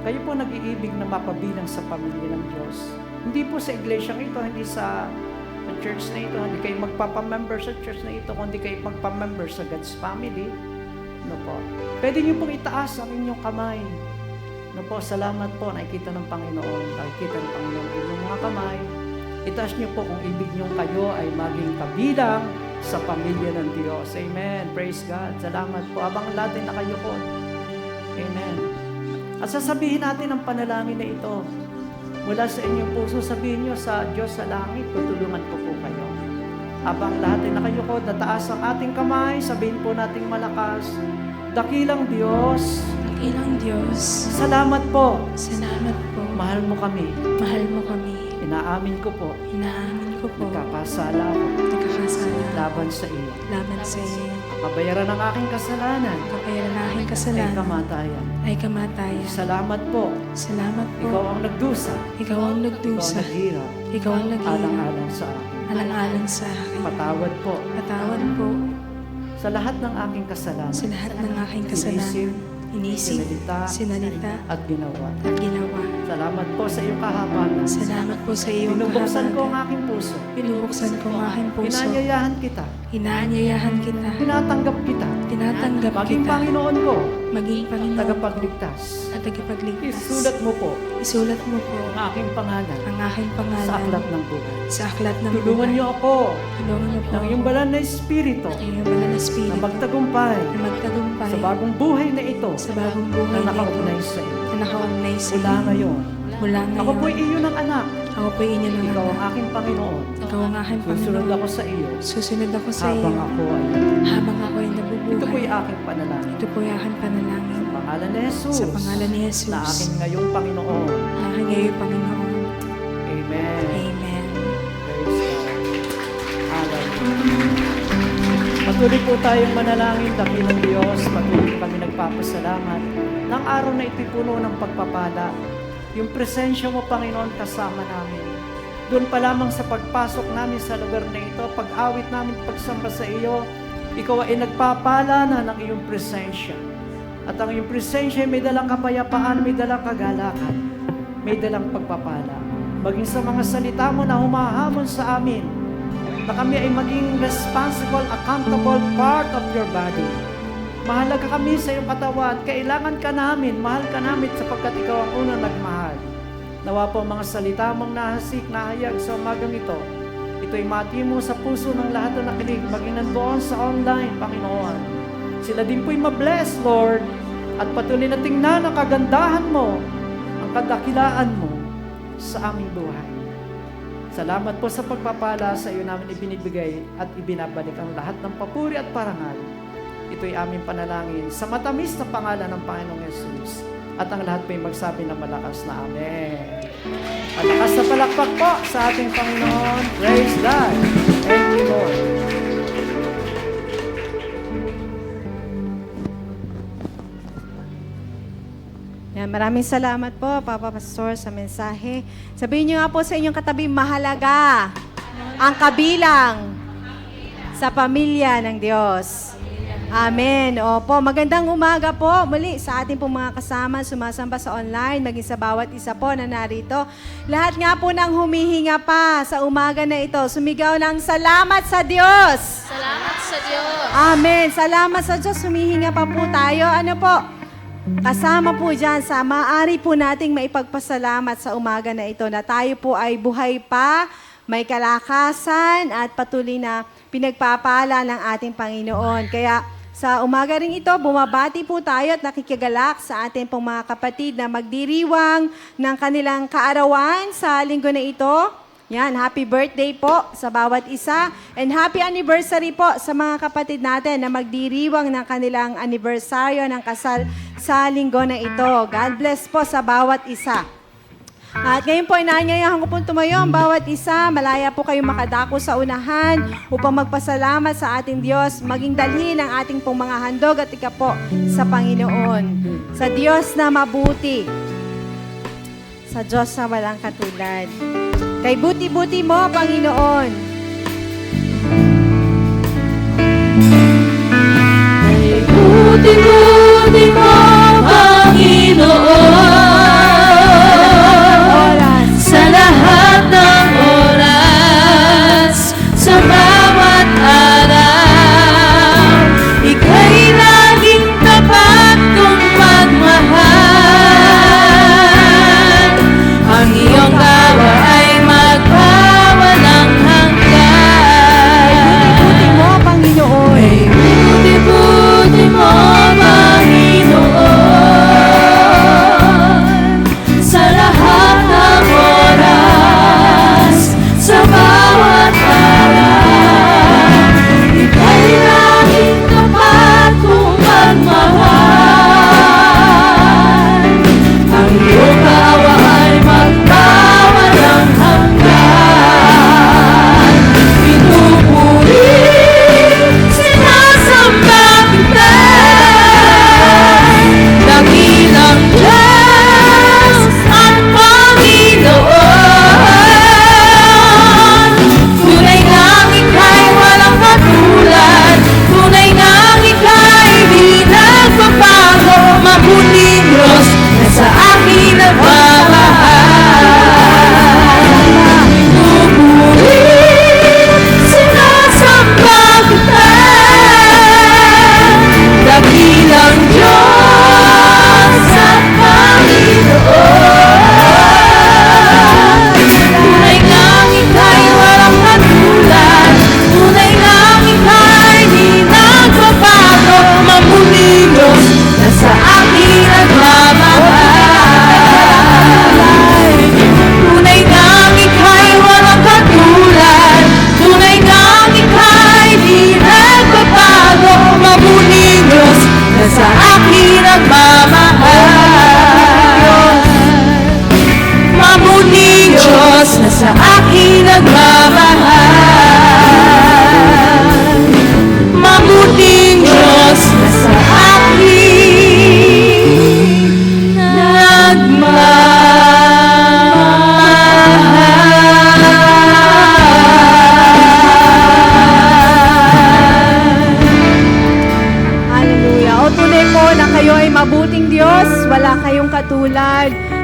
Kayo po nag-iibig na mapabilang sa pamilya ng Diyos. Hindi po sa iglesyang ito, hindi sa church na ito, hindi kayo magpapamember sa church na ito, kundi kayo magpamember sa God's family. No po. Pwede niyo pong itaas ang inyong kamay. No po, salamat po, nakikita ng Panginoon, nakikita ng Panginoon ang inyong mga kamay. Itaas niyo po kung ibig niyo kayo ay maging kabilang sa pamilya ng Diyos. Amen. Praise God. Salamat po. Abang natin na kayo po. Amen. At sasabihin natin ang panalangin na ito. Mula sa inyong puso, sabihin niyo sa Diyos sa langit, tutulungan ko po kayo. Abang lahat ay nakayuko, nataas ang ating kamay, sabihin po nating malakas, dakilang Diyos, Dakilang Diyos, salamat po, salamat po. mahal mo kami, Mahal mo kami. inaamin ko po, Inaamin ko po. nagkakasala ako, Nagkakasala. laban sa iyo. Laban sa iyo. Kabayaran ng aking kasalanan, Kapayaran na aking ay kasalanan kamatayan. ay kamatayan. Salamat po, Salamat po. ikaw ang nagdusa, Ikaw ang ikaw ang nagdusa. naghirap, Ikaw ang naghirap. alang-alang sa akin. Alang-alang sa akin. Patawad po Patawad po sa lahat ng aking kasalanan. sa lahat ng aking kasalanan. Inisip, sinalita, at ginawa. at ginawa. Salamat po sa iyong kahabagan. Salamat po sa iyong Binubuksan ko ang kahabagan. aking puso. Binubuksan ko ang aking puso. Inaanyayahan kita. Inaanyayahan kita. Tinatanggap kita. Tinatanggap Maging kita. Panginoon ko. Maging Panginoon Tagapagligtas. at tagapagligtas. Isulat mo po Isulat mo po ang aking pangalan ang aking pangalan sa aklat ng buhay. sa aklat ng Tulungan buhay. niyo ako Tulungan niyo po ng iyong banal na Espiritu ang iyong banal na na Espiritu magtagumpay na magtagumpay sa bagong buhay na ito sa bagong na buhay nakaugnay nito sa iyo. na nakaugnay sa Mula iyo. ngayon, Mula ako po'y ngayon, iyo ng anak. ako po inyo ng Ikaw ang anak. aking Panginoon. Ikaw ang aking Susunod Panginoon. ako sa iyo Susunod ako sa iyo habang ako ay habang ako ay ito po'y nabubuhay. aking panalangin. Ito po ay aking panalangin. Sa pangalan ni Jesus. Sa pangalan ni Jesus. Na aking ngayong Panginoon. Na aking ngayong Panginoon. Amen. Amen. Praise God. Hallelujah. Patuloy po tayong manalangin, dakilang Diyos. Patuloy po kami nagpapasalamat ng araw na ito'y puno ng pagpapala. Yung presensya mo, Panginoon, kasama namin. Doon pa lamang sa pagpasok namin sa lugar na ito, pag-awit namin, pagsamba sa iyo, ikaw ay nagpapala na ng iyong presensya. At ang iyong presensya ay may dalang kapayapaan, may dalang kagalakan, may dalang pagpapala. Maging sa mga salita mo na humahamon sa amin, na kami ay maging responsible, accountable part of your body. Mahalaga kami sa iyong katawan, kailangan ka namin, mahal ka namin sapagkat ikaw ang unang nagmahal. Nawa po ang mga salita mong nahasik, nahayag sa umagang ito. Ito'y matimo sa puso ng lahat na nakinig, maging nandoon sa online, Panginoon. Sila din po'y mabless, Lord, at patuloy na tingnan ang kagandahan mo, ang kadakilaan mo sa aming buhay. Salamat po sa pagpapala sa iyo namin ibinibigay at ibinabalik ang lahat ng papuri at parangal. Ito'y aming panalangin sa matamis na pangalan ng Panginoong Jesus. At ang lahat po'y magsabi na malakas na Amen. Malakas na palakpak po sa ating Panginoon. Praise God. Thank you, Lord. Yan, maraming salamat po, Papa Pastor, sa mensahe. Sabihin niyo nga po sa inyong katabi, mahalaga ang kabilang sa pamilya ng Diyos. Amen. Opo, magandang umaga po muli sa ating pong mga kasama, sumasamba sa online, maging sa bawat isa po na narito. Lahat nga po nang humihinga pa sa umaga na ito, sumigaw ng salamat sa Diyos. Salamat sa Diyos. Amen. Salamat sa Diyos. Humihinga pa po tayo. Ano po? Kasama po dyan sa maaari po nating maipagpasalamat sa umaga na ito na tayo po ay buhay pa, may kalakasan at patuloy na pinagpapala ng ating Panginoon. Kaya sa umaga rin ito, bumabati po tayo at nakikigalak sa ating pong mga kapatid na magdiriwang ng kanilang kaarawan sa linggo na ito. Yan, happy birthday po sa bawat isa. And happy anniversary po sa mga kapatid natin na magdiriwang ng kanilang anibersaryo ng kasal sa linggo na ito. God bless po sa bawat isa. At ngayon po, inaanyayahan ko po tumayo ang bawat isa. Malaya po kayo makadako sa unahan upang magpasalamat sa ating Diyos, maging dalhin ang ating pong mga handog at ika po sa Panginoon. Sa Diyos na mabuti. Sa Diyos na walang katulad. Kay buti-buti mo, Panginoon. Buti-buti mo, Panginoon.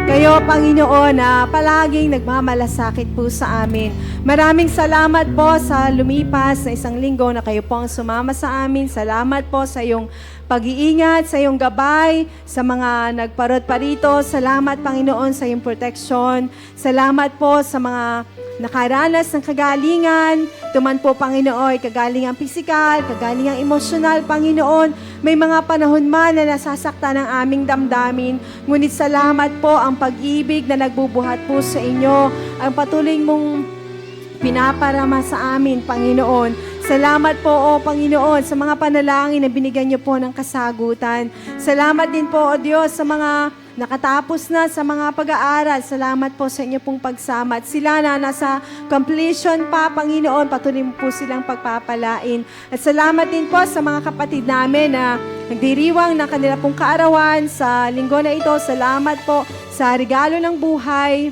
Kayo, Panginoon, na palaging nagmamalasakit po sa amin. Maraming salamat po sa lumipas na isang linggo na kayo po ang sumama sa amin. Salamat po sa iyong pag-iingat, sa iyong gabay, sa mga nagparod pa rito. Salamat, Panginoon, sa iyong protection. Salamat po sa mga nakaranas ng kagalingan. Tuman po, Panginoon, kagalingang pisikal, kagalingang emosyonal, Panginoon. May mga panahon man na nasasaktan ang aming damdamin. Ngunit salamat po ang pag-ibig na nagbubuhat po sa inyo. Ang patuloy mong pinaparama sa amin, Panginoon. Salamat po, O Panginoon, sa mga panalangin na binigyan niyo po ng kasagutan. Salamat din po, O Diyos, sa mga nakatapos na sa mga pag-aaral. Salamat po sa inyo pong pagsama. At sila na nasa completion pa, Panginoon, patuloy mo po silang pagpapalain. At salamat din po sa mga kapatid namin na nagdiriwang ng kanila pong kaarawan sa linggo na ito. Salamat po sa regalo ng buhay.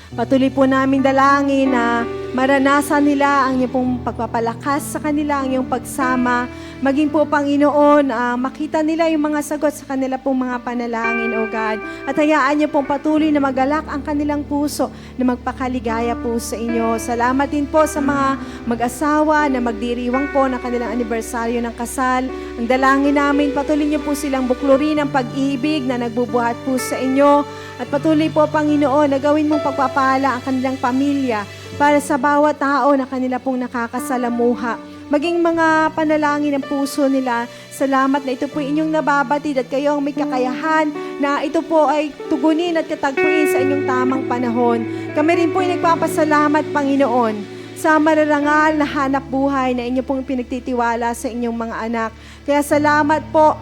Patuloy po namin dalangin na maranasan nila ang iyong pong pagpapalakas sa kanila, ang iyong pagsama. Maging po, Panginoon, makita nila yung mga sagot sa kanila pong mga panalangin, O God. At hayaan niyo pong patuloy na magalak ang kanilang puso na magpakaligaya po sa inyo. Salamat din po sa mga mag-asawa na magdiriwang po ng kanilang anibersaryo ng kasal. Ang dalangin namin, patuloy niyo po silang buklurin ang pag-ibig na nagbubuhat po sa inyo. At patuloy po, Panginoon, na gawin mong pagpapala ang kanilang pamilya para sa bawat tao na kanila pong nakakasalamuha. Maging mga panalangin ng puso nila. Salamat na ito po inyong nababatid at kayo ang may kakayahan na ito po ay tugunin at katagpuin sa inyong tamang panahon. Kami rin po ay nagpapasalamat, Panginoon, sa mararangal na hanap buhay na inyo pong pinagtitiwala sa inyong mga anak. Kaya salamat po.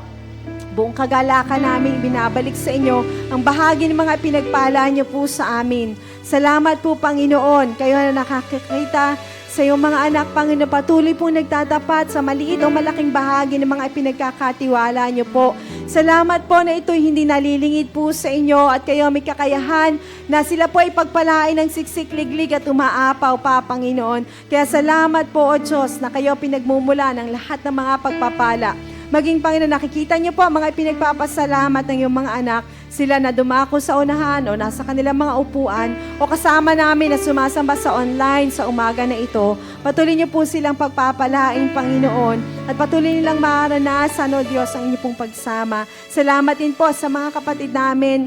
Buong kagalakan namin binabalik sa inyo ang bahagi ng mga pinagpala niyo po sa amin. Salamat po, Panginoon, kayo na nakakakita sa iyong mga anak, Panginoon, patuloy po nagtatapat sa maliit o malaking bahagi ng mga pinagkakatiwala niyo po. Salamat po na ito'y hindi nalilingid po sa inyo at kayo may kakayahan na sila po ay pagpalain ng siksik, liglig at umaapaw pa, Panginoon. Kaya salamat po, O Diyos, na kayo pinagmumula ng lahat ng mga pagpapala. Maging, Panginoon, nakikita niyo po mga pinagpapasalamat ng iyong mga anak, sila na dumako sa unahan o nasa kanilang mga upuan o kasama namin na sumasamba sa online sa umaga na ito. Patuloy niyo po silang pagpapalain, Panginoon, at patuloy nilang maranasan, O Diyos, ang inyong pong pagsama. Salamat din po sa mga kapatid namin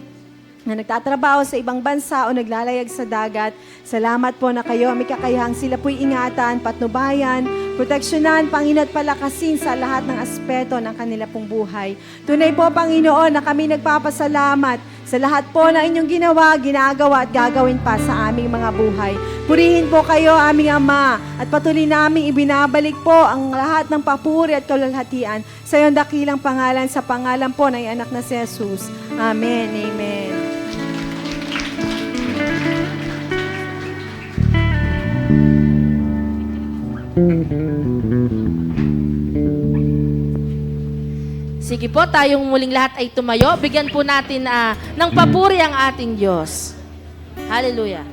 na nagtatrabaho sa ibang bansa o naglalayag sa dagat. Salamat po na kayo may kakayahang sila po'y ingatan, patnubayan, proteksyonan, Panginoon, at palakasin sa lahat ng aspeto ng kanila pong buhay. Tunay po, Panginoon, na kami nagpapasalamat sa lahat po na inyong ginawa, ginagawa at gagawin pa sa aming mga buhay. Purihin po kayo, aming Ama, at patuloy naming ibinabalik po ang lahat ng papuri at kaluwalhatian sa iyong dakilang pangalan, sa pangalan po ng iyong anak na si Jesus. Amen. Amen. Sige po, tayong muling lahat ay tumayo. Bigyan po natin ng papuri ang ating Diyos. Hallelujah.